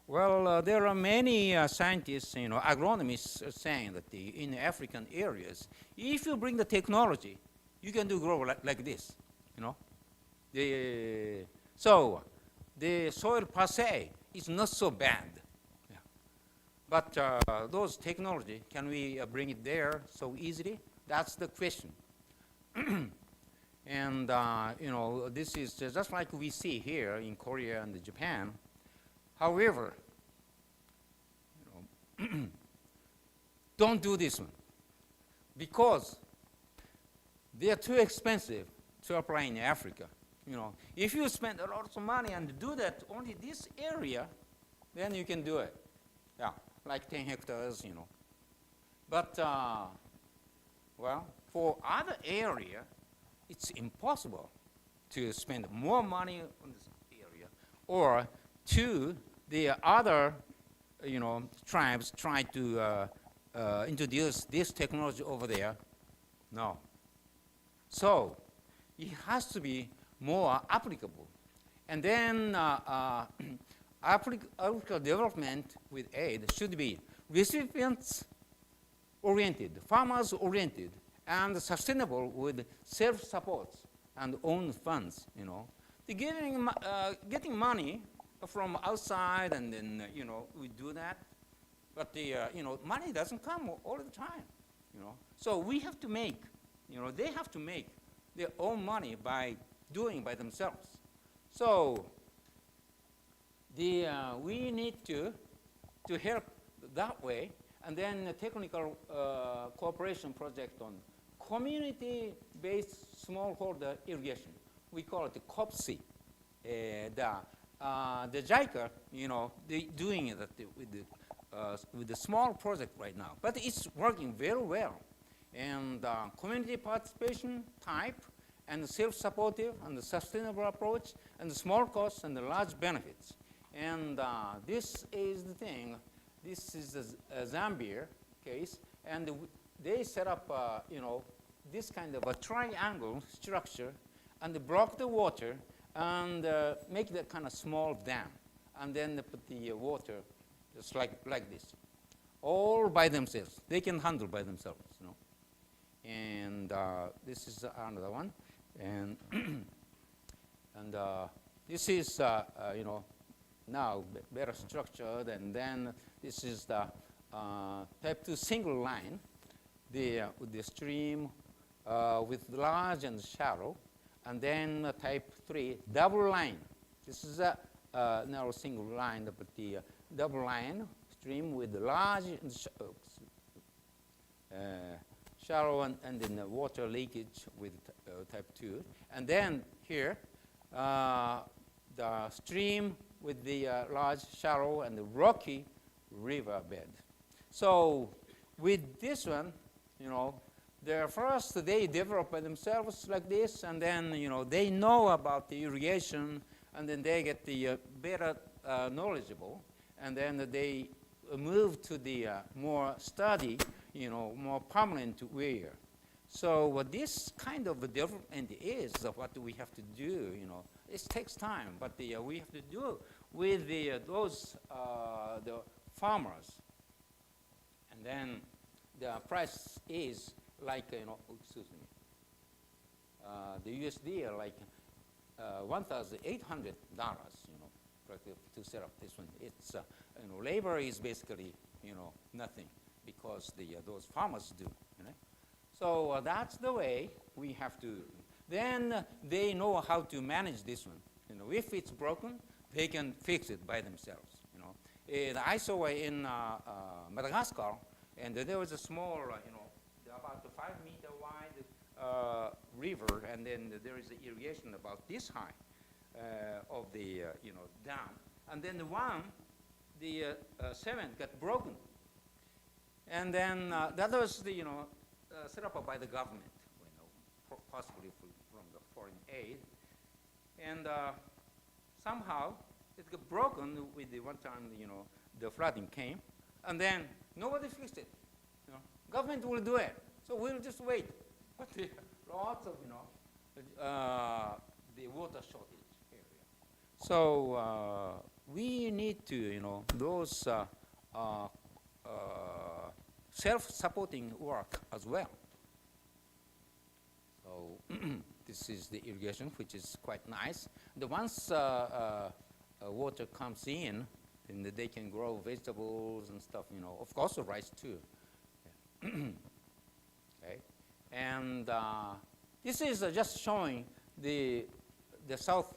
well, there are many scientists, you know, agronomists saying that in African areas, if you bring the technology, you can do grow like this, you know. So the soil per se is not so bad. Yeah. But those technology, can we bring it there so easily? That's the question. And this is just like we see here in Korea and Japan. However, don't do this one because they are too expensive to apply in Africa. If you spend a lot of money and do that only this area, then you can do it. Yeah, like 10 hectares, But, well, for other area, it's impossible to spend more money on this area, or to the other, tribes try to introduce this technology over there. No. So it has to be more applicable. And then agricultural development with aid should be recipients-oriented, farmers-oriented, and sustainable with self-support and own funds. The getting money from outside, and then we do that, but the money doesn't come all the time. So we have to make, they have to make their own money by doing by themselves. So we need to help that way, and then a technical cooperation project on community-based smallholder irrigation. We call it the COPSI. The JICA, they're doing it with the small project right now, but it's working very well. And community participation type, and self-supportive, and the sustainable approach, and the small costs and the large benefits. And this is the thing. This is a Zambia case, and they set up, this kind of a triangle structure, and they block the water, and make that kind of small dam, and then they put the water just like this, all by themselves. They can handle by themselves, And this is another one, and and this is now better structured, and then this is the type 2 single line, with the stream with large and shallow, and then type 3 double line. This is a narrow single line, but the double line stream with the large and shallow, and then the water leakage with type 2. And then here, the stream with the large, shallow, and the rocky river bed. So with this one, first they develop by themselves like this, and then they know about the irrigation, and then they get the better knowledgeable, and then they move to the more steady, more permanent wear. So what this kind of development is what we have to do. It takes time, but we have to do with those the farmers, and then the price is like excuse me, the USD are like $1,800, to set up this one. It's labor is basically nothing, because those farmers do. So that's the way we have to. Then they know how to manage this one. If it's broken, they can fix it by themselves. I saw in Madagascar, and there was a small, about a 5-meter wide river, and then there is irrigation about this high of the dam, and then the cement got broken, and then that was the set up by the government, possibly from the foreign aid, and somehow it got broken with the one time the flooding came, and then nobody fixed it. Government will do it, so we'll just wait. But lots of the water shortage area. So we need to those self-supporting work as well. So this is the irrigation, which is quite nice. Once water comes in, then they can grow vegetables and stuff. Of course, rice too. Okay, And this is just showing the South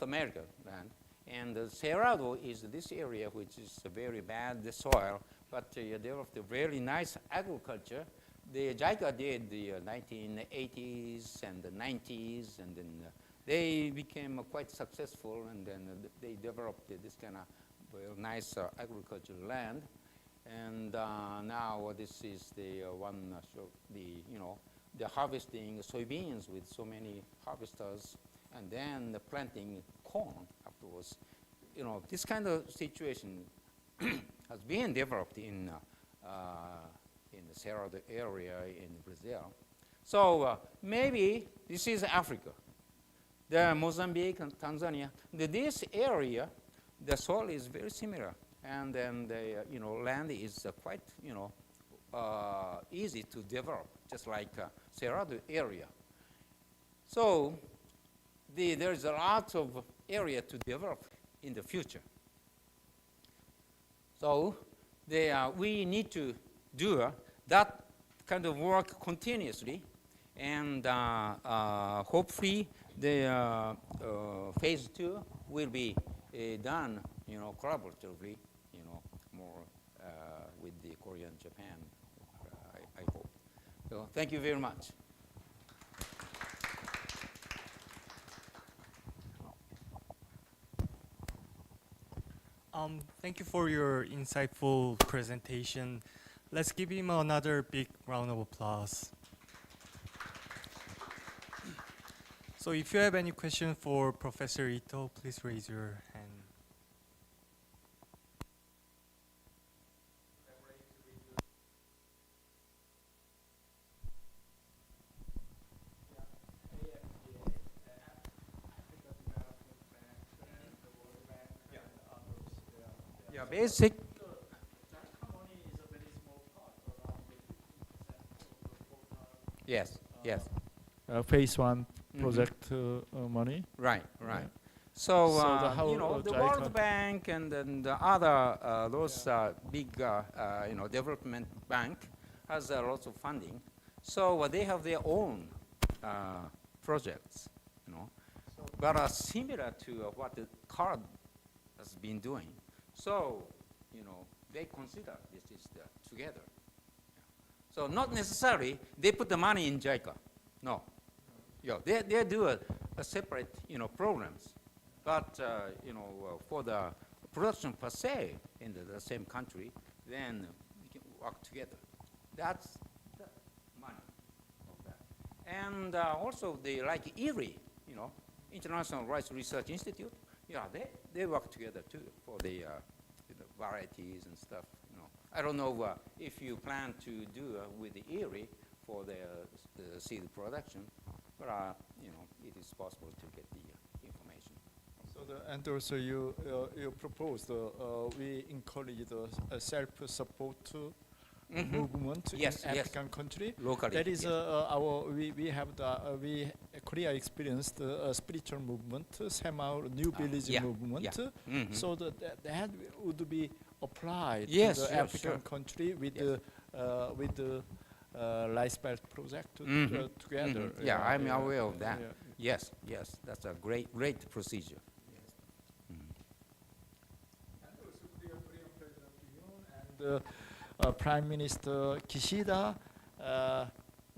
America land. And Cerrado is this area which is very bad, the soil, but you developed a very nice agriculture. The JICA did the 1980s and the 90s, and then they became quite successful, and then they developed this kind of very nice agricultural land. And now this is the one, the harvesting soybeans with so many harvesters, and then the planting corn afterwards. This kind of situation has been developed in the Cerrado area in Brazil. So maybe this is Africa. There are Mozambique and Tanzania. This area, the soil is very similar, and then the land is quite easy to develop, just like Cerrado area. So there's a lot of area to develop in the future. So we need to do that kind of work continuously, and hopefully the phase 2 will be done, collaboratively, more with the Korea and Japan. I hope. So thank you very much. Thank you for your insightful presentation. Let's give him another big round of applause. So if you have any question for Professor Ito, please raise your hand. Yeah, basic. Yes, yes. Phase 1 project money. Right. Yeah. So, how the JICA World Bank and then the other those big development bank has lots of funding. So they have their own projects, but are similar to what the card has been doing. So, they consider this is together. So not necessarily they put the money in JICA. No. They do a separate, programs. But, for the production per se in the same country, then we can work together. That's the money of that. And also like IRI, International Rice Research Institute, they work together too for the varieties and stuff. I don't know if you plan to do with the IRI for the seed production, but it is possible to get the information. So and also you proposed we encourage the self-support movement Yes, in yes. African country. Locally. That is yes. we have Korea experienced spiritual movement, Sema New Village yeah, movement. yeah. Mhm. So that would be applied Yes, to the yes, African sure. country with Yes. the Ricebelt project Mhm, together. mhm. Yeah, I'm aware of that. Yeah. Yes, that's a great procedure. And also Korean President Yoon and Prime Minister Kishida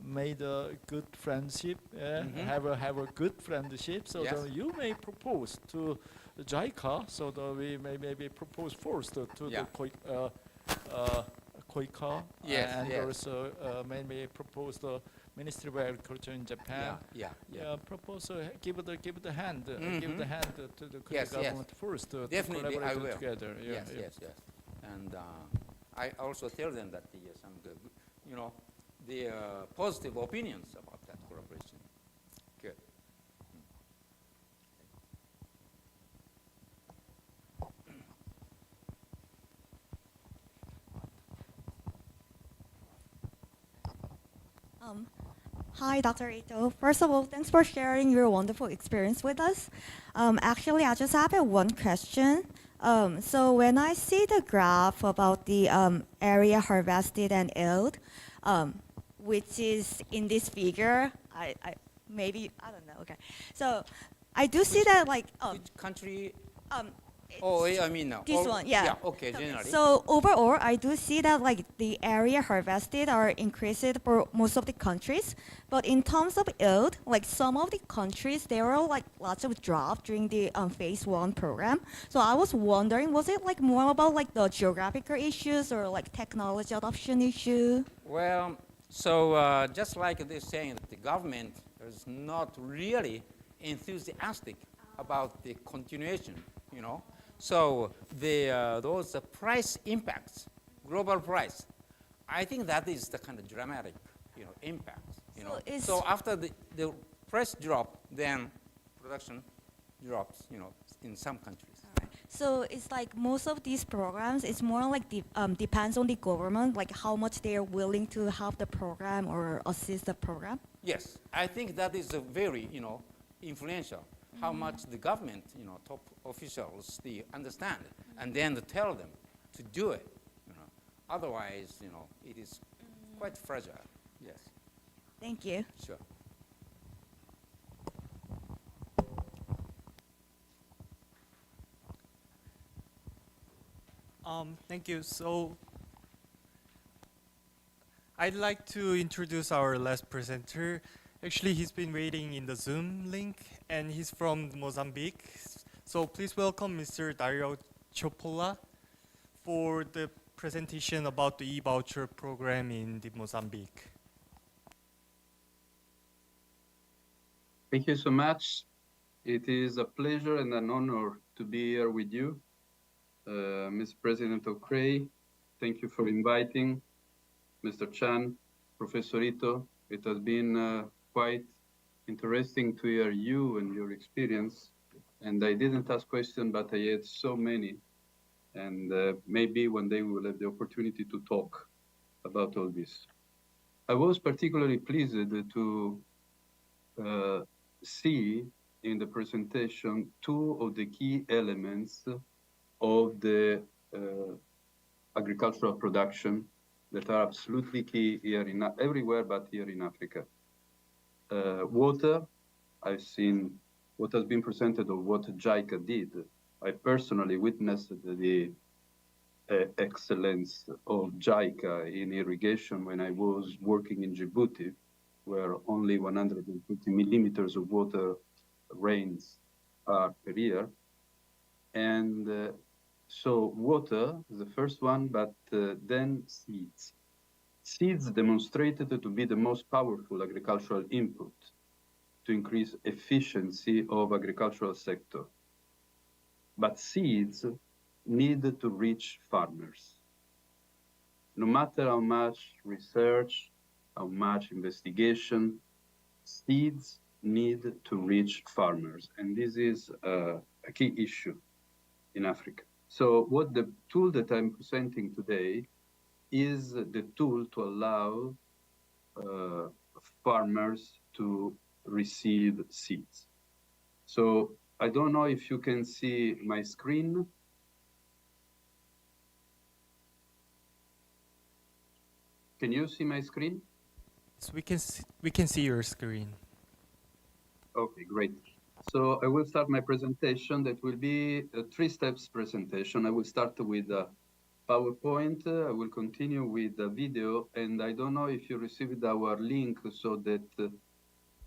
made a good friendship, have a good friendship. So Yes. that you may propose to JICA, so that we may maybe propose first to Yeah. the KOICA, Yes, and yes. also maybe propose the Ministry of Agriculture in Japan. Yeah. Propose give the hand, give Mhm. the hand to the Korean Yes, yes. government first to Definitely, I collaborate will. together. Yeah, Yes. And I also tell them that the positive opinions about that collaboration. Good. Hi, Dr. Ito. First of all, thanks for sharing your wonderful experience with us. Actually, I just have one question. So when I see the graph about the area harvested and yield, which is in this figure. Maybe I don't know. Okay, so I do see that like Which country? um, Oh, it's I mean, this one, yeah. Okay, generally. So overall, I do see that like the area harvested are increased for most of the countries, but in terms of yield, like some of the countries, there were like lots of drop during the phase 1 program. So I was wondering, was it like more about like the geographical issues or like technology adoption issue? Well, so just like they're saying that the government is not really enthusiastic about the continuation, you know. So those price impacts, global price, I think that is the kind of dramatic, impact, So is- So after the price drop, then production drops, in some countries. So it's like most of these programs, it's more like depends on the government, like how much they are willing to help the program or assist the program. Yes, I think that is a very, influential. How much the government, top officials, they understand, and then to tell them to do it. Otherwise, it is quite fragile. Yes, Thank you. sure. Thank you. So I'd like to introduce our last presenter. Actually, he's been waiting in the Zoom link, and he's from Mozambique. So please welcome Mr. Dario Chopola for the presentation about the e-voucher program in the Mozambique. Thank you so much. It is a pleasure and an honor to be here with you. Ms. President of KREI, thank you for inviting Mr. Chan, Professor Ito. It has been quite interesting to hear you and your experience. And I didn't ask questions, but I had so many. And maybe one day we will have the opportunity to talk about all this. I was particularly pleased to see in the presentation two of the key elements of the agricultural production that are absolutely key here in everywhere but here in Africa. Water, I've seen what has been presented of what JICA did. I personally witnessed the excellence of JICA in irrigation when I was working in Djibouti, where only 150 millimeters of water rains are per year. And so water is the first one, but then seeds. Seeds demonstrated to be the most powerful agricultural input to increase efficiency of agricultural sector. But seeds need to reach farmers. No matter how much research, how much investigation, seeds need to reach farmers. And this is a key issue in Africa. So what the tool that I'm presenting today is the tool to allow farmers to receive seeds. So I don't know if you can see my screen. Can you see my screen? So we can see your screen. Okay, great. So I will start my presentation. That will be a 3 steps presentation. I will start with a PowerPoint. I will continue with the video, and I don't know if you received our link so that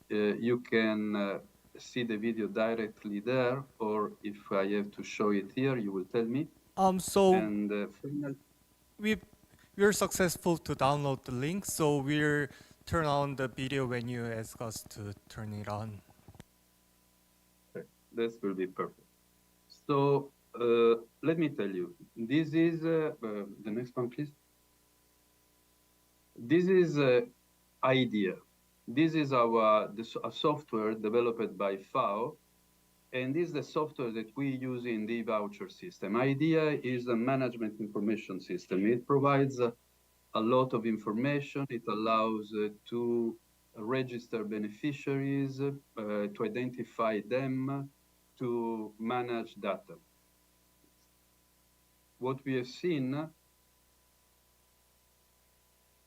you can see the video directly there, or if I have to show it here, you will tell me. So And finally, we're successful to download the link, so we'll turn on the video when you ask us to turn it on. this will be perfect. So let me tell you, this is the next one, please. This is IDEA. This is a software developed by FAO, and this is the software that we use in the voucher system. IDEA is a management information system. It provides a lot of information. It allows to register beneficiaries, to identify them, to manage data. What we have seen,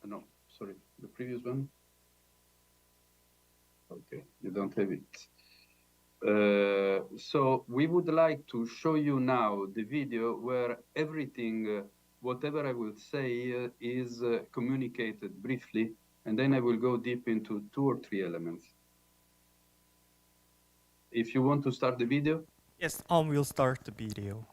no, sorry, the previous one. Okay, you don't have it. So we would like to show you now the video where everything, whatever I will say, is communicated briefly, and then I will go deep into 2 or 3 elements. If you want to start the video. Yes, we'll start the video.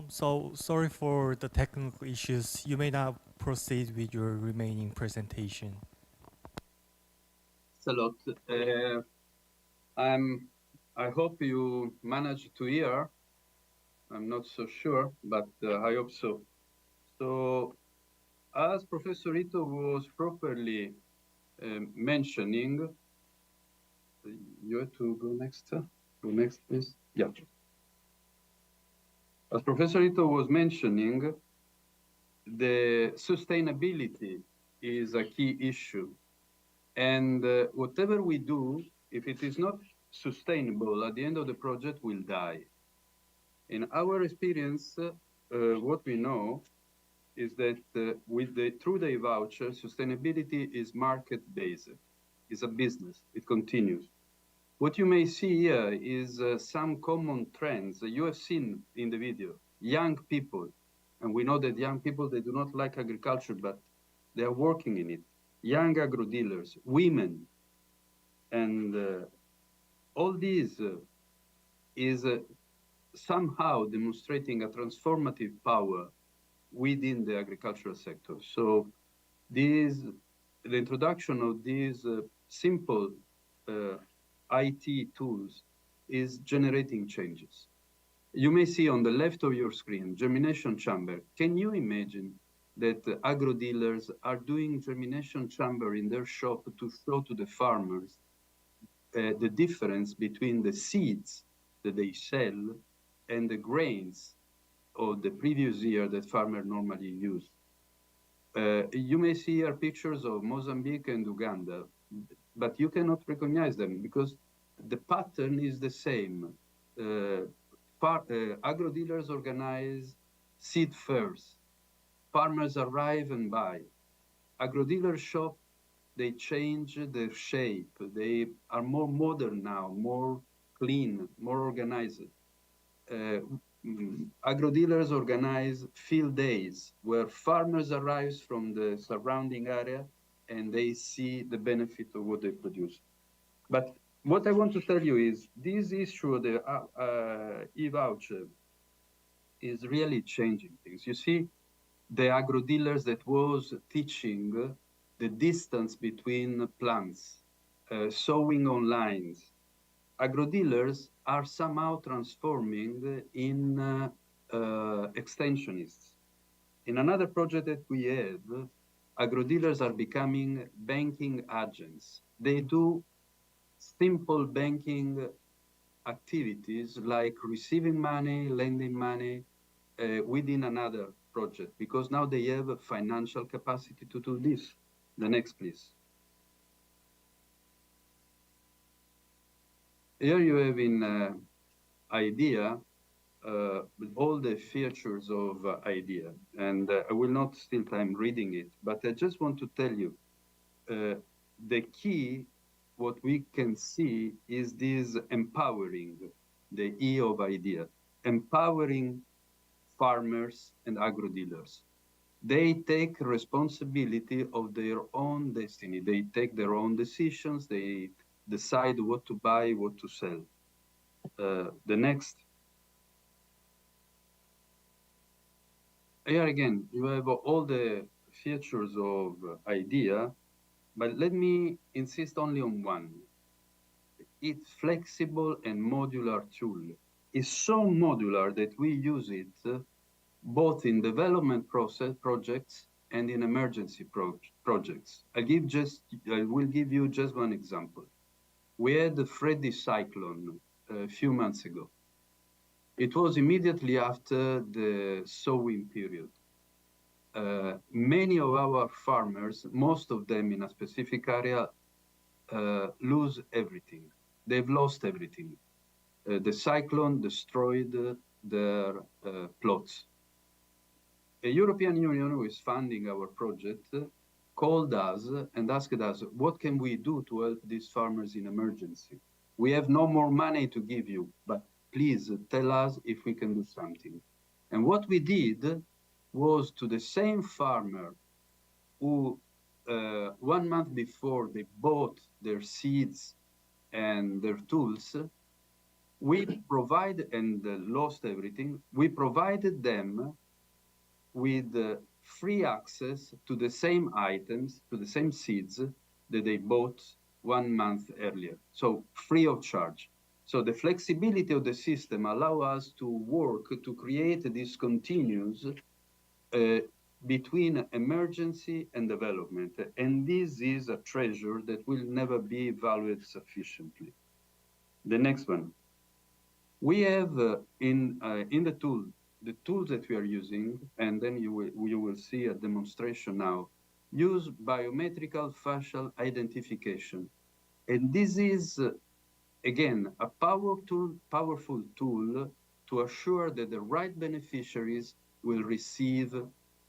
So sorry for the technical issues. You may now proceed with your remaining presentation. Thanks a lot. I hope you managed to hear. I'm not so sure, but I hope so. So, as Professor Ito was properly mentioning, you have to go next. Go next, please. Yeah. As Professor Ito was mentioning, the sustainability is a key issue. And whatever we do, if it is not sustainable, at the end of the project will die. In our experience, what we know is that with the through-day voucher, sustainability is market-based. It's a business. It continues. What you may see here is some common trends you have seen in the video. Young people, and we know that young people, they do not like agriculture, but they are working in it. Young agro-dealers, women, and all these is somehow demonstrating a transformative power within the agricultural sector. So the introduction of these simple IT tools is generating changes. You may see on the left of your screen, germination chamber. Can you imagine that agro dealers are doing germination chamber in their shop to show to the farmers the difference between the seeds that they sell and the grains of the previous year that farmer normally use? You may see here pictures of Mozambique and Uganda, but you cannot recognize them because the pattern is the same. Agro dealers organize seed fairs. Farmers arrive and buy. Agro dealers shop, they change their shape. They are more modern now, more clean, more organized. Agro dealers organize field days where farmers arrive from the surrounding area and they see the benefit of what they produce. But what I want to tell you is this issue of the e-voucher is really changing things. You see, the agro dealers that was teaching the distance between plants, sowing on lines, agro dealers are somehow transforming in extensionists. In another project that we have, agro dealers are becoming banking agents. They do simple banking activities like receiving money, lending money within another project, because now they have a financial capacity to do this. The next, please. Here you have in IDEA all the features of IDEA, and I will not steal time reading it, but I just want to tell you the key, what we can see is this empowering, the E of IDEA, empowering farmers and agro dealers. They take responsibility of their own destiny. They take their own decisions. They decide what to buy, what to sell. The next. Here again, you have all the features of IDEA, but let me insist only on one. It's flexible and modular tool. It's so modular that we use it both in development process projects and in emergency projects. I will give you just one example. We had the Freddy cyclone a few months ago. It was immediately after the sowing period. Many of our farmers, most of them in a specific area, lose everything. They've lost everything. The cyclone destroyed their plots. The European Union, who is funding our project, called us and asked us, what can we do to help these farmers in emergency? We have no more money to give you, but please tell us if we can do something. And what we did was to the same farmer who 1 month before they bought their seeds and their tools, we provide and lost everything. We provided them with free access to the same items, to the same seeds that they bought 1 month earlier. So free of charge. So the flexibility of the system allow us to work to create this continuous between emergency and development. And this is a treasure that will never be valued sufficiently. The next one. We have in the tools that we are using, and then you will see a demonstration now, use biometrical facial identification. And this is, again, a powerful tool to assure that the right beneficiaries will receive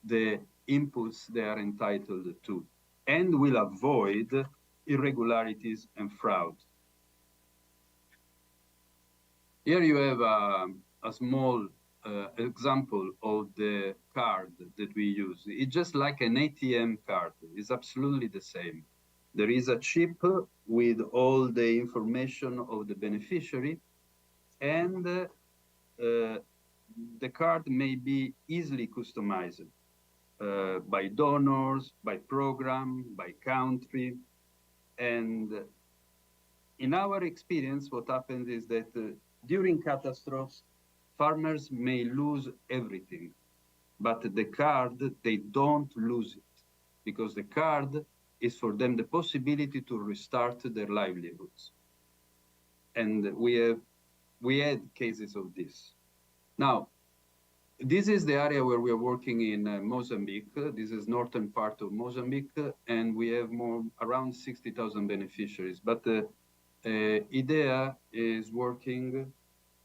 the inputs they are entitled to and will avoid irregularities and fraud. Here you have a small example of the card that we use. It's just like an ATM card. It's absolutely the same. There is a chip with all the information of the beneficiary, and the card may be easily customized by donors, by program, by country. And in our experience, what happens is that during catastrophes, farmers may lose everything, but the card, they don't lose it because the card is for them the possibility to restart their livelihoods. And we had cases of this. Now, this is the area where we are working in Mozambique. This is northern part of Mozambique, and we have around 60,000 beneficiaries. But IDEA is working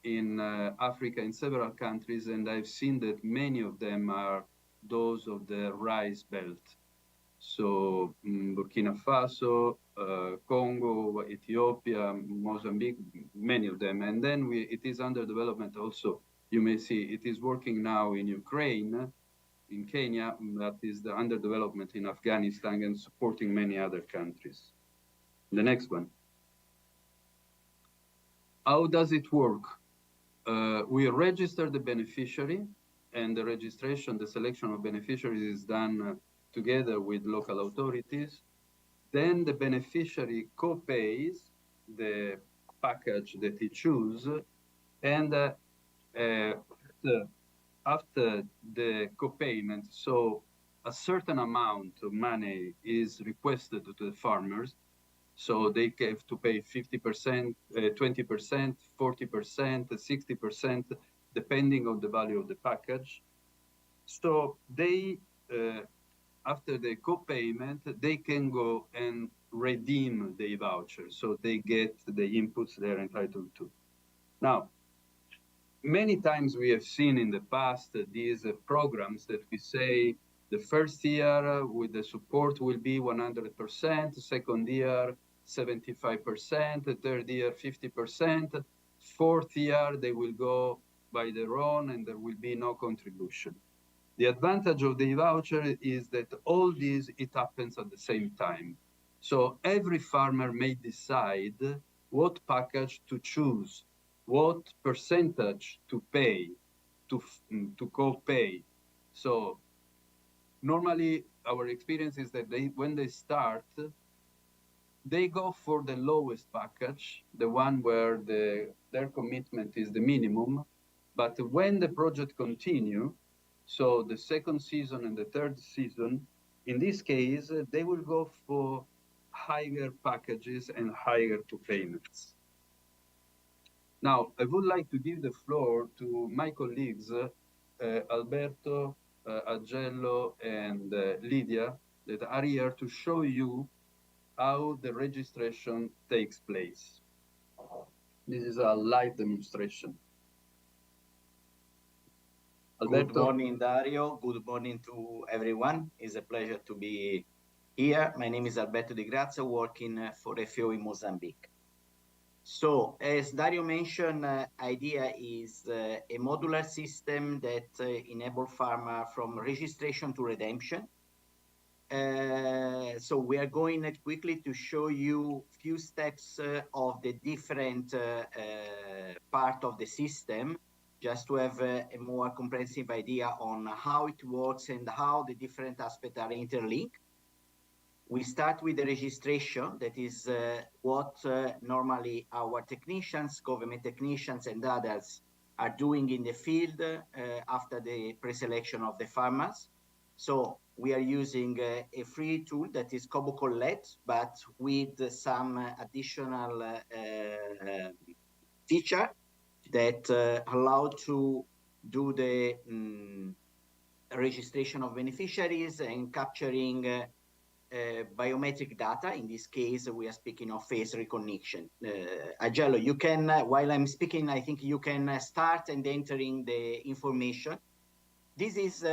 in Africa in several countries, and I've seen that many of them are those of the K-Ricebelt. So Burkina Faso, Congo, Ethiopia, Mozambique, many of them. And then it is under development also. You may see it is working now in Ukraine, in Kenya, that is under development in Afghanistan and supporting many other countries. The next one. How does it work? We register the beneficiary, and the registration, the selection of beneficiaries is done together with local authorities. Then the beneficiary co-pays the package that he chooses, and after the co-payment, so a certain amount of money is requested to the farmers. So they have to pay 50%, 20%, 40%, 60%, depending on the value of the package. So they, after the co-payment, they can go and redeem the voucher. So they get the inputs they're entitled to. Now, many times we have seen in the past these programs that we say the first year with the support will be 100%, second year 75%, the third year 50%, fourth year they will go by their own and there will be no contribution. The advantage of the voucher is that all this, it happens at the same time. So every farmer may decide what package to choose, what percentage to pay, to co-pay. So normally our experience is that when they start, they go for the lowest package, the one where their commitment is the minimum. But when the project continue, so the second season and the third season, in this case, they will go for higher packages and higher co-payments. Now, I would like to give the floor to my colleagues, Alberto, Agello, and Lydia, that are here to show you how the registration takes place. This is a live demonstration. Alberto. Good morning, Dario. Good morning to everyone. It's a pleasure to be here. My name is Alberto Di Grazia, working for FAO in Mozambique. So, as Dario mentioned, IDEA is a modular system that enables farmers from registration to redemption. So we are going quickly to show you few steps of the different part of the system, just to have a more comprehensive idea on how it works and how the different aspects are interlinked. We start with the registration. That is what normally our technicians, government technicians and others are doing in the field after the pre-selection of the farmers. So we are using a free tool that is Kobo Collect, but with some additional feature that allow to do the registration of beneficiaries and capturing biometric data. In this case, we are speaking of face recognition. Agello, you can, while I'm speaking, I think you can start and entering the information. This is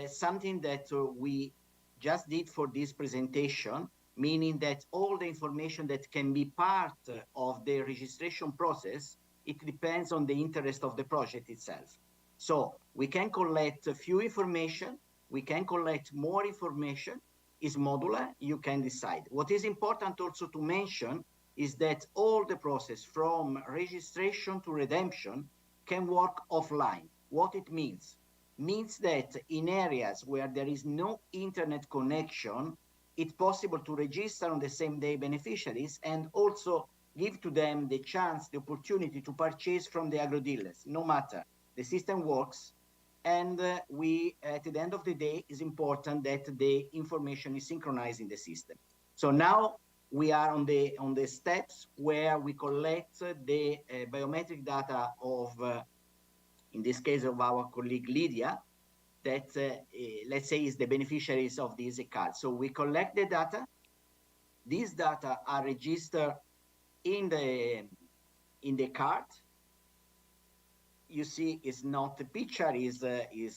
something that we just did for this presentation, meaning that all the information that can be part of the registration process, it depends on the interest of the project itself. So we can collect a few information, we can collect more information, is modular, you can decide. What is important also to mention is that all the process from registration to redemption can work offline. What it means that in areas where there is no internet connection, it's possible to register on the same day beneficiaries and also give to them the chance, the opportunity to purchase from the agro dealers, no matter. The system works, and we, at the end of the day, it's important that the information is synchronized in the system. So now we are on the steps where we collect the biometric data of, in this case, of our colleague Lydia, that let's say is the beneficiaries of these cards. So we collect the data. These data are registered in the card. You see, it's not a picture, is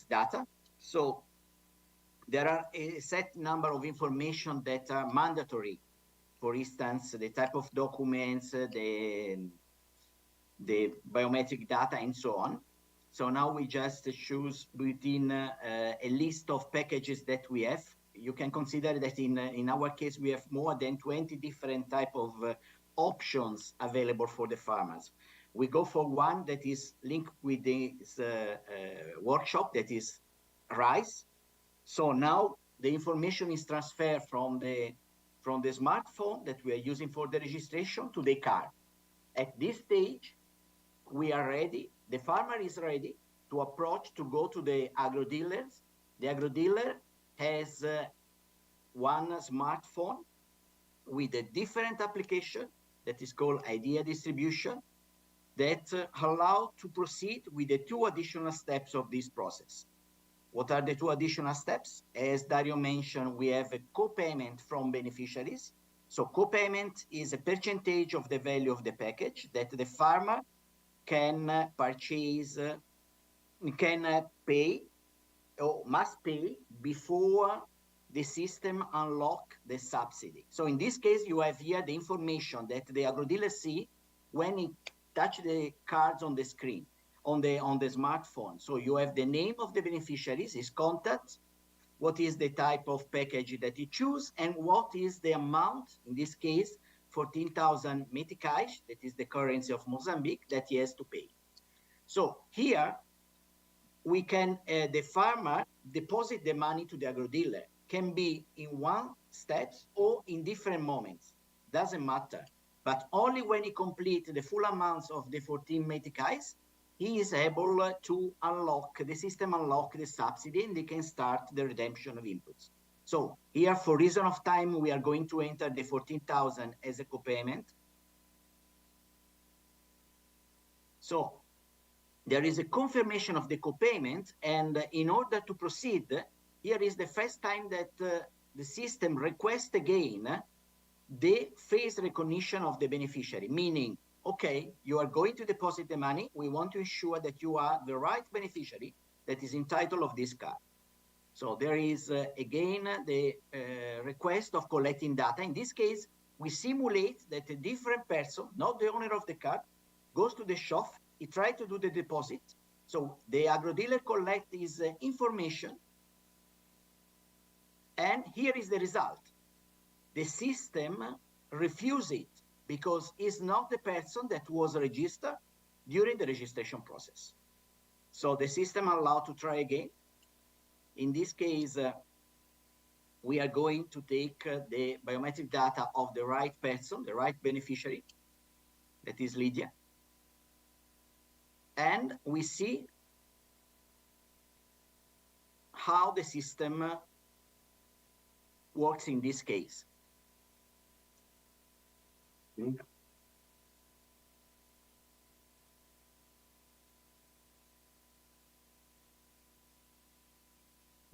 data. So there are a set number of information that are mandatory. For instance, the type of documents, the biometric data, and so on. So now we just choose within a list of packages that we have. You can consider that in our case, we have more than 20 different type of options available for the farmers. We go for one that is linked with this workshop, that is RISE. So now the information is transferred from the smartphone that we are using for the registration to the card. At this stage, we are ready. The farmer is ready to approach, to go to the agro dealers. The agro dealer has one smartphone with a different application that is called idea distribution that allow to proceed with the two additional steps of this process. What are the two additional steps? As Dario mentioned, we have a co-payment from beneficiaries. So co-payment is a percentage of the value of the package that the farmer can purchase, can pay or must pay before the system unlock the subsidy. So in this case, you have here the information that the agro dealer see when it touch the cards on the screen, on the smartphone. So you have the name of the beneficiaries, his contact, what is the type of package that he choose, and what is the amount, in this case, 14,000 meticais, that is the currency of Mozambique, that he has to pay. So here, we can, the farmer deposit the money to the agro dealer, can be in one step or in different moments, doesn't matter. But only when he completes the full amounts of the 14 meticais, he is able to unlock, the system unlock the subsidy, and they can start the redemption of inputs. So here, for reason of time, we are going to enter the 14,000 as a co-payment. So there is a confirmation of the co-payment, and in order to proceed, here is the first time that the system requests again the face recognition of the beneficiary, meaning, okay, you are going to deposit the money. We want to ensure that you are the right beneficiary that is entitled of this card. So there is, again, the request of collecting data. In this case, we simulate that a different person, not the owner of the card, goes to the shop, he tries to do the deposit. So the agro dealer collects his information. And here is the result. The system refused it because it's not the person that was registered during the registration process. So the system allowed to try again. In this case, we are going to take the biometric data of the right person, the right beneficiary, that is Lydia. And we see how the system works in this case. Link.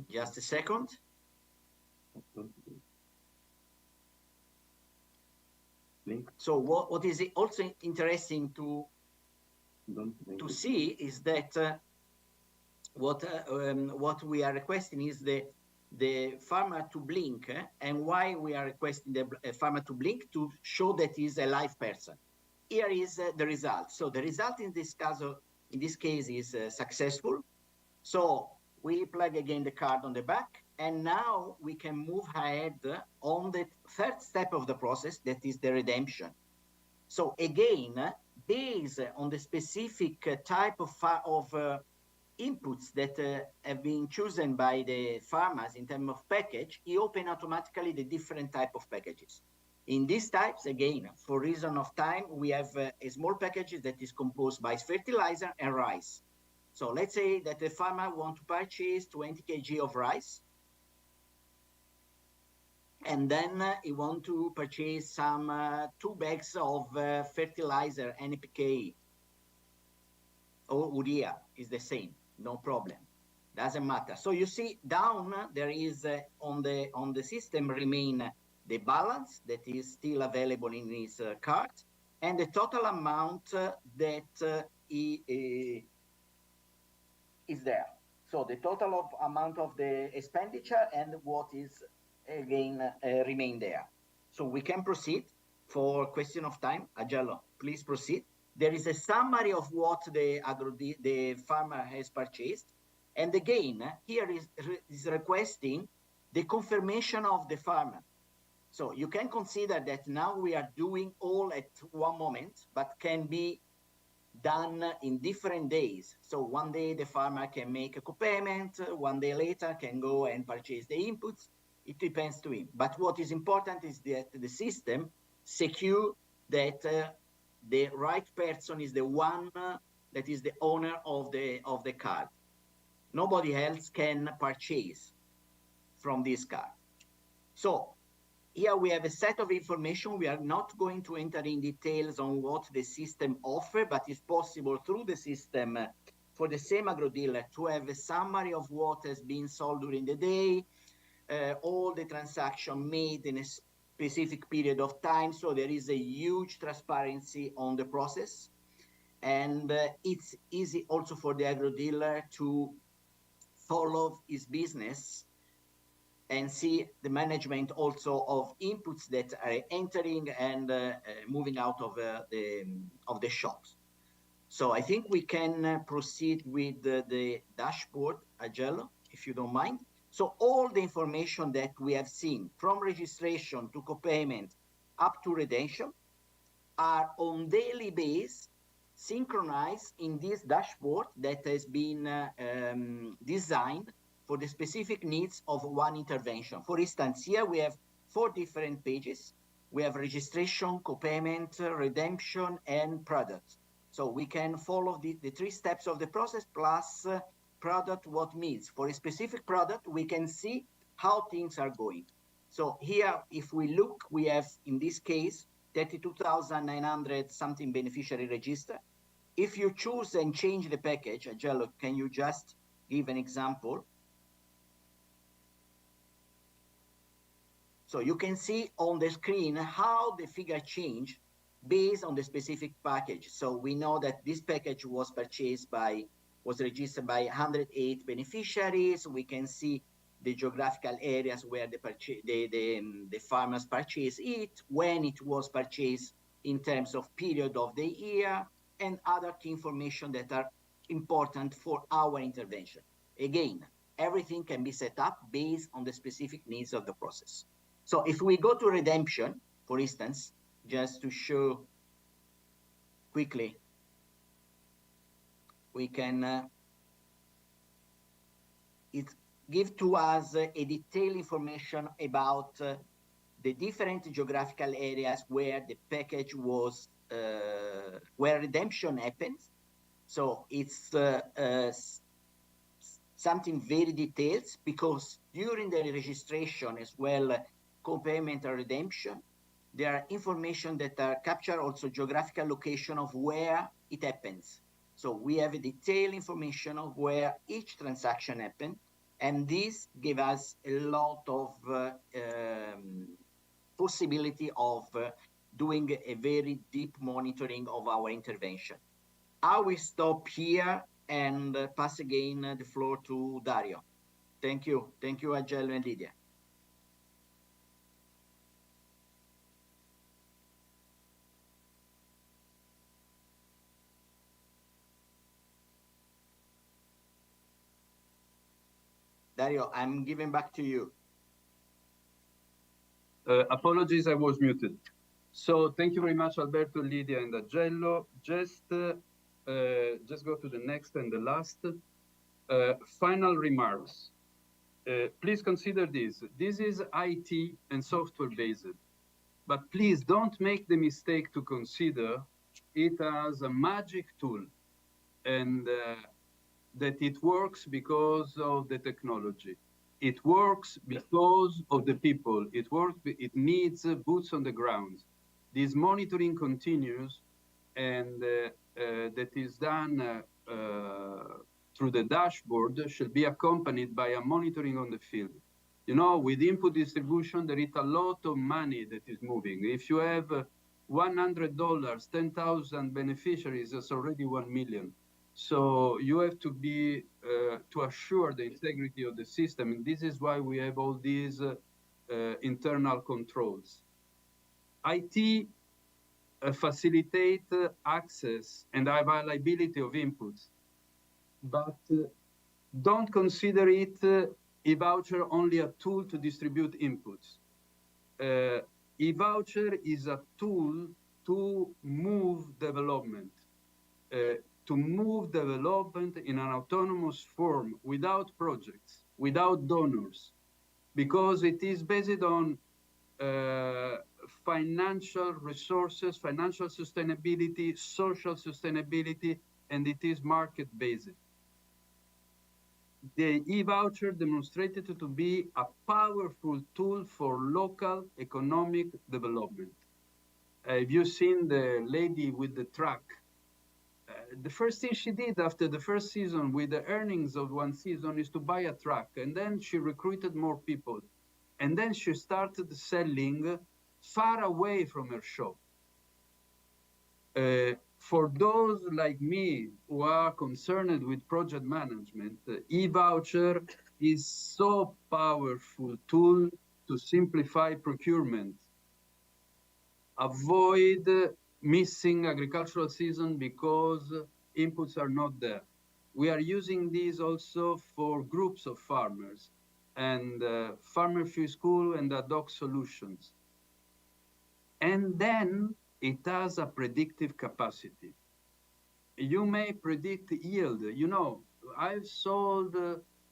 Just a second. Link. So what is also interesting to see is that what we are requesting is the farmer to blink, and why we are requesting the farmer to blink to show that he's a live person. Here is the result. So the result in this case is successful. So we plug again the card on the back, and now we can move ahead on the third step of the process, that is the redemption. So again, based on the specific type of inputs that have been chosen by the farmers in terms of package, he open automatically the different type of packages. In these types, again, for reason of time, we have a small package that is composed by fertilizer and rice. So let's say that the farmer wants to purchase 20 kg of rice, and then he wants to purchase some 2 bags of fertilizer, NPK, or urea, is the same, no problem, doesn't matter. So you see down there is on the system remain the balance that is still available in his card, and the total amount that he is there. So the total of amount of the expenditure and what is again remain there. So we can proceed for question of time. Agello, please proceed. There is a summary of what the farmer has purchased. And again, here is requesting the confirmation of the farmer. So you can consider that now we are doing all at one moment, but can be done in different days. So one day the farmer can make a co-payment, one day later can go and purchase the inputs. It depends to him. But what is important is that the system secure that the right person is the one that is the owner of the card. Nobody else can purchase from this card. So here we have a set of information. We are not going to enter in details on what the system offers, but it's possible through the system for the same agro-dealer to have a summary of what has been sold during the day, all the transactions made in a specific period of time. So there is a huge transparency on the process. And it's easy also for the agro-dealer to follow his business and see the management also of inputs that are entering and moving out of the shops. So I think we can proceed with the dashboard, Agello, if you don't mind. So all the information that we have seen from registration to co-payment up to redemption are on daily basis synchronized in this dashboard that has been designed for the specific needs of one intervention. For instance, here we have 4 different pages. We have registration, co-payment, redemption, and product. So we can follow the 3 steps of the process plus product what means. For a specific product, we can see how things are going. So here, if we look, we have, in this case, 32,900 something beneficiary register. If you choose and change the package, Agello, can you just give an example? So you can see on the screen how the figure changed based on the specific package. So we know that this package was registered by 108 beneficiaries. We can see the geographical areas where the farmers purchased it, when it was purchased in terms of period of the year, and other key information that are important for our intervention. Again, everything can be set up based on the specific needs of the process. So if we go to redemption, for instance, just to show quickly, we can, it give to us a detailed information about the different geographical areas where the package was, where redemption happens. So it's something very detailed, because during the registration as well, co-payment and redemption, there are information that are capture also geographical location of where it happens. So we have a detailed information of where each transaction happened, and this give us a lot of possibility of doing a very deep monitoring of our intervention. I will stop here and pass again the floor to Dario. Thank you. Thank you, Agello and Lydia. Dario, I'm giving back to you. Apologies, I was muted. So thank you very much, Alberto, Lydia, and Agello. Just go to the next and the last. Final remarks. Please consider this. This is IT and software based, but please don't make the mistake to consider it as a magic tool and that it works because of the technology. It works because of the people. It needs boots on the ground. This monitoring continues, and that is done through the dashboard should be accompanied by a monitoring on the field. You know, with input distribution, there is a lot of money that is moving. If you have $100, 10,000 beneficiaries, that's already 1 million. So you have to be to assure the integrity of the system, and this is why we have all these internal controls. IT facilitate access and availability of inputs, but don't consider it e-voucher only a tool to distribute inputs. E-voucher is a tool to move development. To move development in an autonomous form without projects, without donors, because it is based on financial resources, financial sustainability, social sustainability, and it is market-based. The e-voucher demonstrated to be a powerful tool for local economic development. Have you seen the lady with the truck? The first thing she did after the first season with the earnings of one season is to buy a truck, and then she recruited more people, and then she started selling far away from her shop. For those like me who are concerned with project management, e-voucher is so powerful tool to simplify procurement, avoid missing agricultural season because inputs are not there. We are using these also for groups of farmers and farmer free school and ad hoc solutions. And then it has a predictive capacity. You may predict yield. You know, I've sold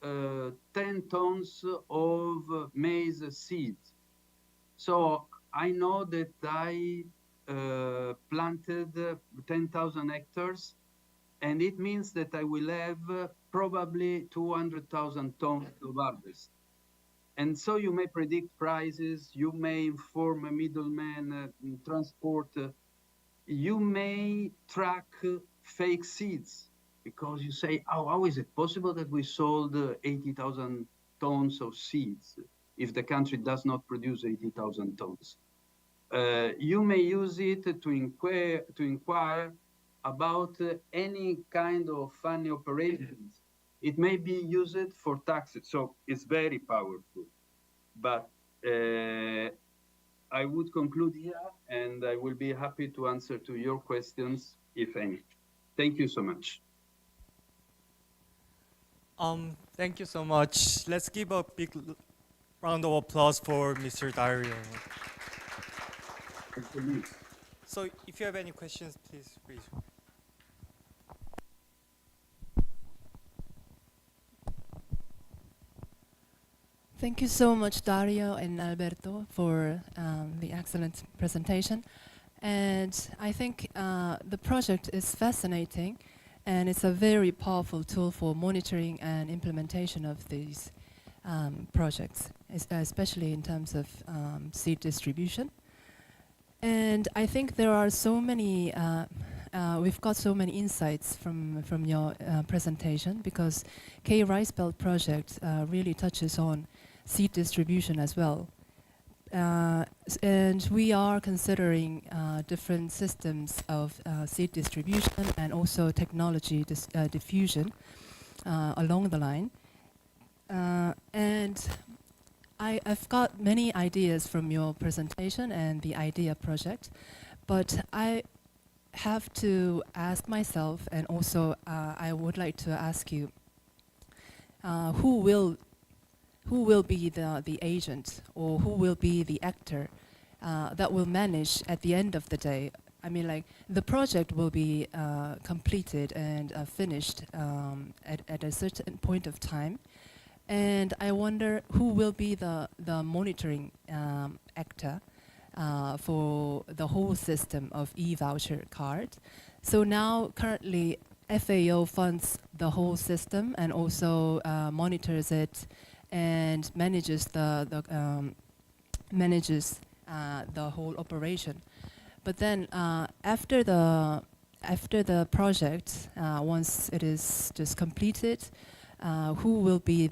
10 tons of maize seeds. So I know that I planted 10,000 hectares, and it means that I will have probably 200,000 tons of harvest. And so you may predict prices, you may inform a middleman, transport, you may track fake seeds, because you say, oh, how is it possible that we sold 80,000 tons of seeds if the country does not produce 80,000 tons? You may use it to inquire about any kind of funny operations. It may be used for taxes, so it's very powerful. But I would conclude here, and I will be happy to answer to your questions, if any. Thank you so much. Thank you so much. Let's give a big round of applause for Mr. Dario. So if you have any questions, please raise. Thank you so much, Dario and Alberto, for the excellent presentation. And I think the project is fascinating, and it's a very powerful tool for monitoring and implementation of these projects, especially in terms of seed distribution. And I think there are so many, we've got so many insights from your presentation, because K-Ricebelt project really touches on seed distribution as well. And we are considering different systems of seed distribution and also technology diffusion along the line. And I've got many ideas from your presentation and the IDEA project, but I have to ask myself, and also I would like to ask you, who will be the agent, or who will be the actor that will manage at the end of the day? I mean, like, the project will be completed and finished at a certain point of time. And I wonder who will be the monitoring actor for the whole system of e-voucher card. So now, currently, FAO funds the whole system and also monitors it and manages the whole operation. But then after the project, once it is just completed, who will be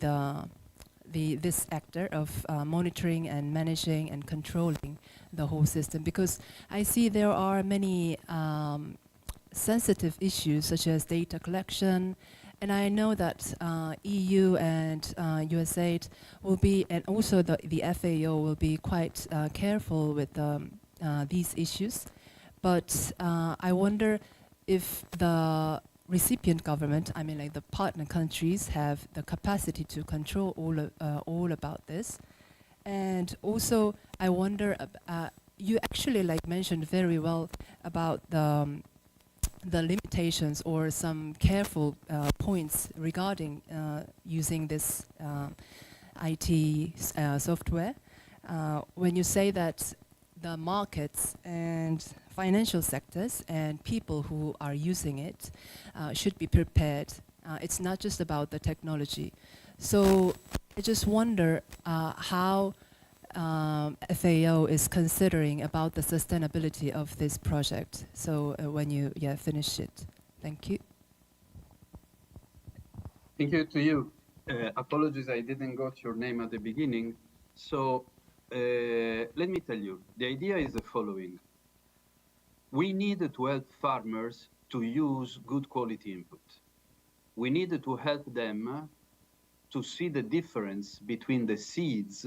this actor of monitoring and managing and controlling the whole system? Because I see there are many sensitive issues such as data collection, and I know that EU and USAID will be, and also the FAO will be quite careful with these issues. But I wonder if the recipient government, I mean, like, the partner countries, have the capacity to control all about this. And also, I wonder, you actually, like, mentioned very well about the limitations or some careful points regarding using this IT software. When you say that the markets and financial sectors and people who are using it should be prepared. It's not just about the technology. So I just wonder how FAO is considering about the sustainability of this project. So when you finish it, thank you. Thank you to you. Apologies, I didn't got your name at the beginning. So let me tell you, the idea is the following. We need to help farmers to use good quality input. We need to help them to see the difference between the seeds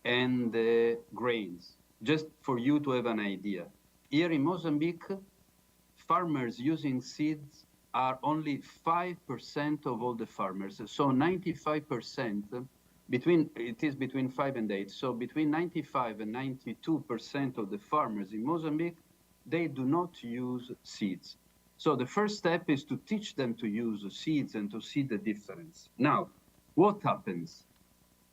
and the grains, just for you to have an idea. Here in Mozambique, farmers using seeds are only 5% of all the farmers. So 95%, it is between 5 and 8. So between 95 and 92% of the farmers in Mozambique, they do not use seeds. So the first step is to teach them to use seeds and to see the difference. Now, what happens?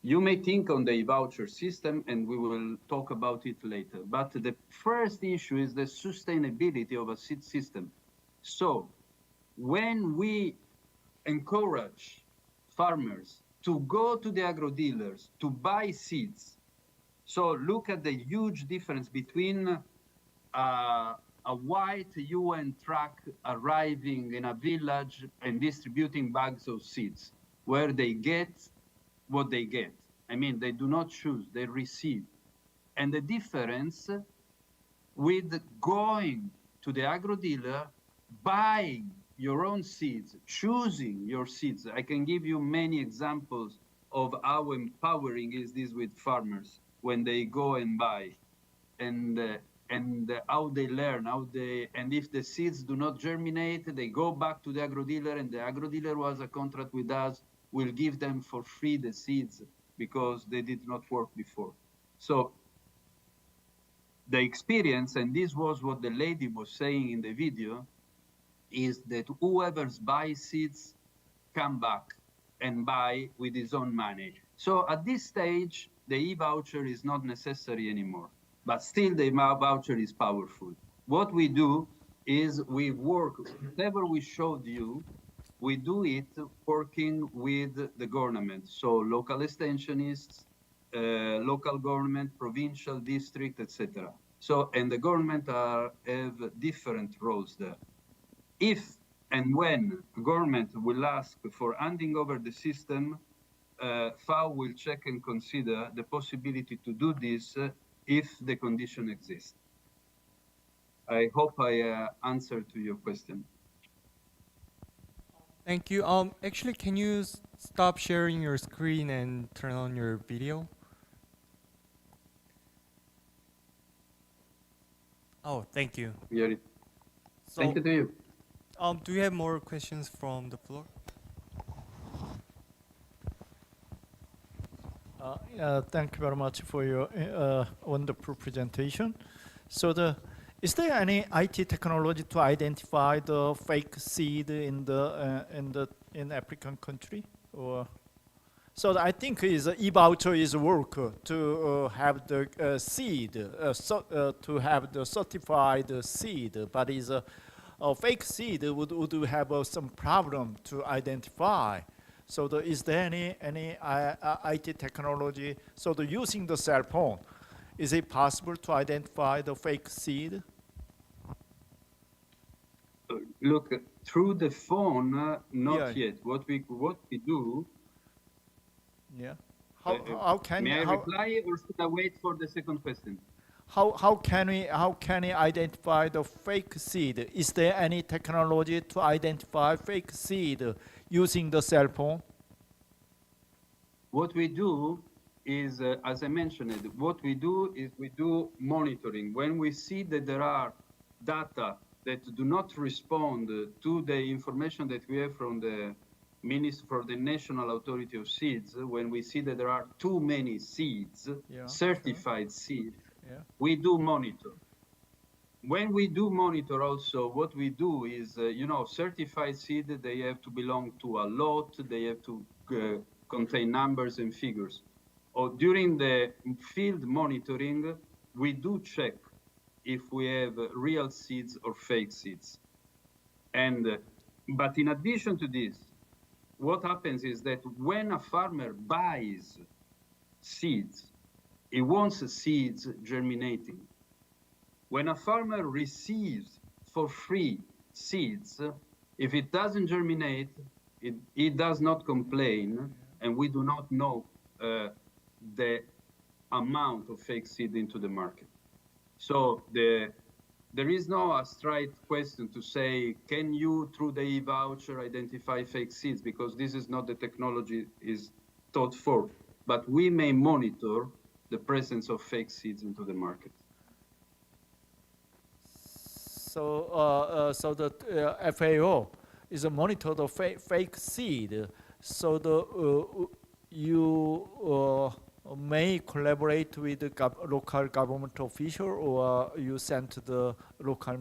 You may think on the voucher system, and we will talk about it later. But the first issue is the sustainability of a seed system. So when we encourage farmers to go to the agro-dealers to buy seeds, so look at the huge difference between a white UN truck arriving in a village and distributing bags of seeds, where they get what they get. I mean, they do not choose, they receive. And the difference with going to the agro-dealer, buying your own seeds, choosing your seeds. I can give you many examples of how empowering is this with farmers when they go and buy, and how they learn, and if the seeds do not germinate, they go back to the agro-dealer, and the agro-dealer who has a contract with us will give them for free the seeds because they did not work before. So the experience, and this was what the lady was saying in the video, is that whoever buys seeds come back and buy with his own money. So at this stage, the e-voucher is not necessary anymore, but still the voucher is powerful. What we do is we work, whatever we showed you, we do it working with the government. So local extensionists, local government, provincial, district, etc. So, and the government have different roles there. If and when government will ask for handing over the system, FAO will check and consider the possibility to do this if the condition exists. I hope I answered to your question. Thank you. Actually, can you stop sharing your screen and turn on your video? Oh, thank you. Yeah. So, Thank you to you. do you have more questions from the floor? Thank you very much for your wonderful presentation. So is there any IT technology to identify the fake seed in African country? Or so I think e-voucher is work to have the seed, to have the certified seed, but is a fake seed would have some problem to identify. So is there any IT technology? So using the cell phone, is it possible to identify the fake seed? Look, through the phone, not Yeah. yet. What we do. Yeah. How can may I how, reply or should I wait for the second question? how can we identify the fake seed? Is there any technology to identify fake seed using the cell phone? What we do is, as I mentioned, what we do is we do monitoring. When we see that there are data that do not respond to the information that we have from the for the National Authority of Seeds, when we see that there are too many seeds, certified seeds, we do monitor. When we do monitor also, what we do is, certified seed, they have to belong to a lot, they have to contain numbers and figures. Or during the field monitoring, we do check if we have real seeds or fake seeds. And, but in addition to this, what happens is that when a farmer buys seeds, he wants seeds germinating. When a farmer receives for free seeds, if it doesn't germinate, it does not complain, and we do not know the amount of fake seed into the market. So there is no a straight question to say, can you, through the e-voucher, identify fake seeds? Because this is not the technology is taught for. But we may monitor the presence of fake seeds into the market. So, so the FAO is a monitor the fake seed. So you may collaborate with the local government official, or you send the local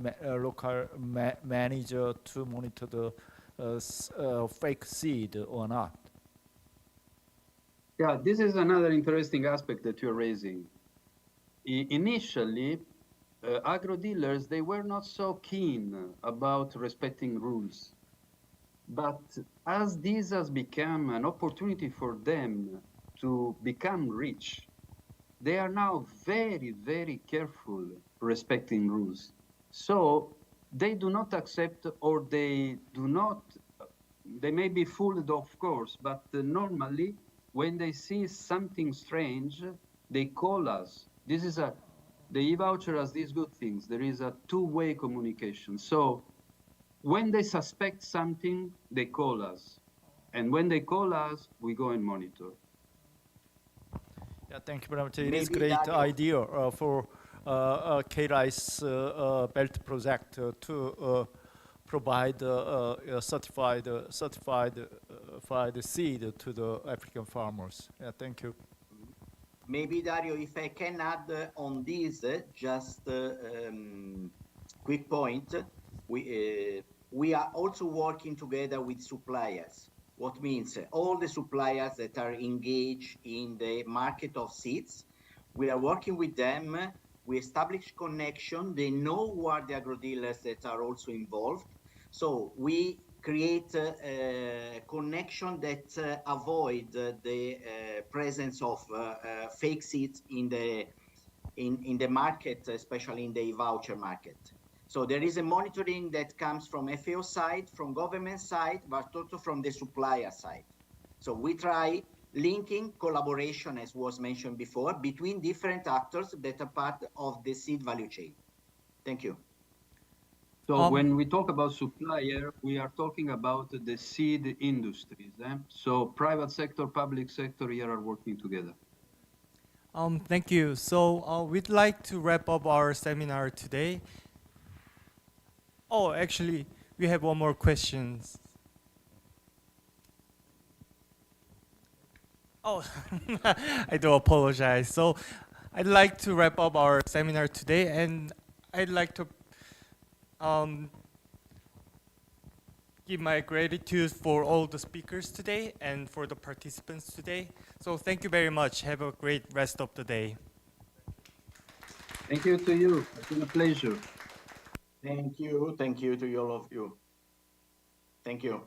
manager to monitor the fake seed or not? Yeah, this is another interesting aspect that you're raising. Initially, agro dealers, they were not so keen about respecting rules. But as this has become an opportunity for them to become rich, they are now very, very careful respecting rules. So they do not accept, or they may be fooled, of course, but normally when they see something strange, they call us. The e-voucher has these good things. There is a two-way communication. So when they suspect something, they call us. And when they call us, we go and monitor. Yeah, thank you very much. It is a great idea for K-Ricebelt project to provide certified provide seed to the African farmers. Yeah, thank you. Maybe Dario, if I can add on this, just quick point, we are also working together with suppliers. What means all the suppliers that are engaged in the market of seeds, we are working with them. We establish connection. They know who are the agro dealers that are also involved. So we create a connection that avoid the presence of fake seeds in the market, especially in the voucher market. So there is a monitoring that comes from FAO side, from government side, but also from the supplier side. So we try linking collaboration, as was mentioned before, between different actors that are part of the seed value chain. Thank you. So when we talk about supplier, we are talking about the seed industries. So private sector, public sector here are working together. Thank you. So we'd like to wrap up our seminar today. Oh, actually, we have one more question. Oh, I do apologize. So I'd like to wrap up our seminar today, and I'd like to give my gratitude for all the speakers today and for the participants today. So thank you very much. Have a great rest of the day. Thank you to you. It's been a pleasure. Thank you. Thank you to all of you. Thank you.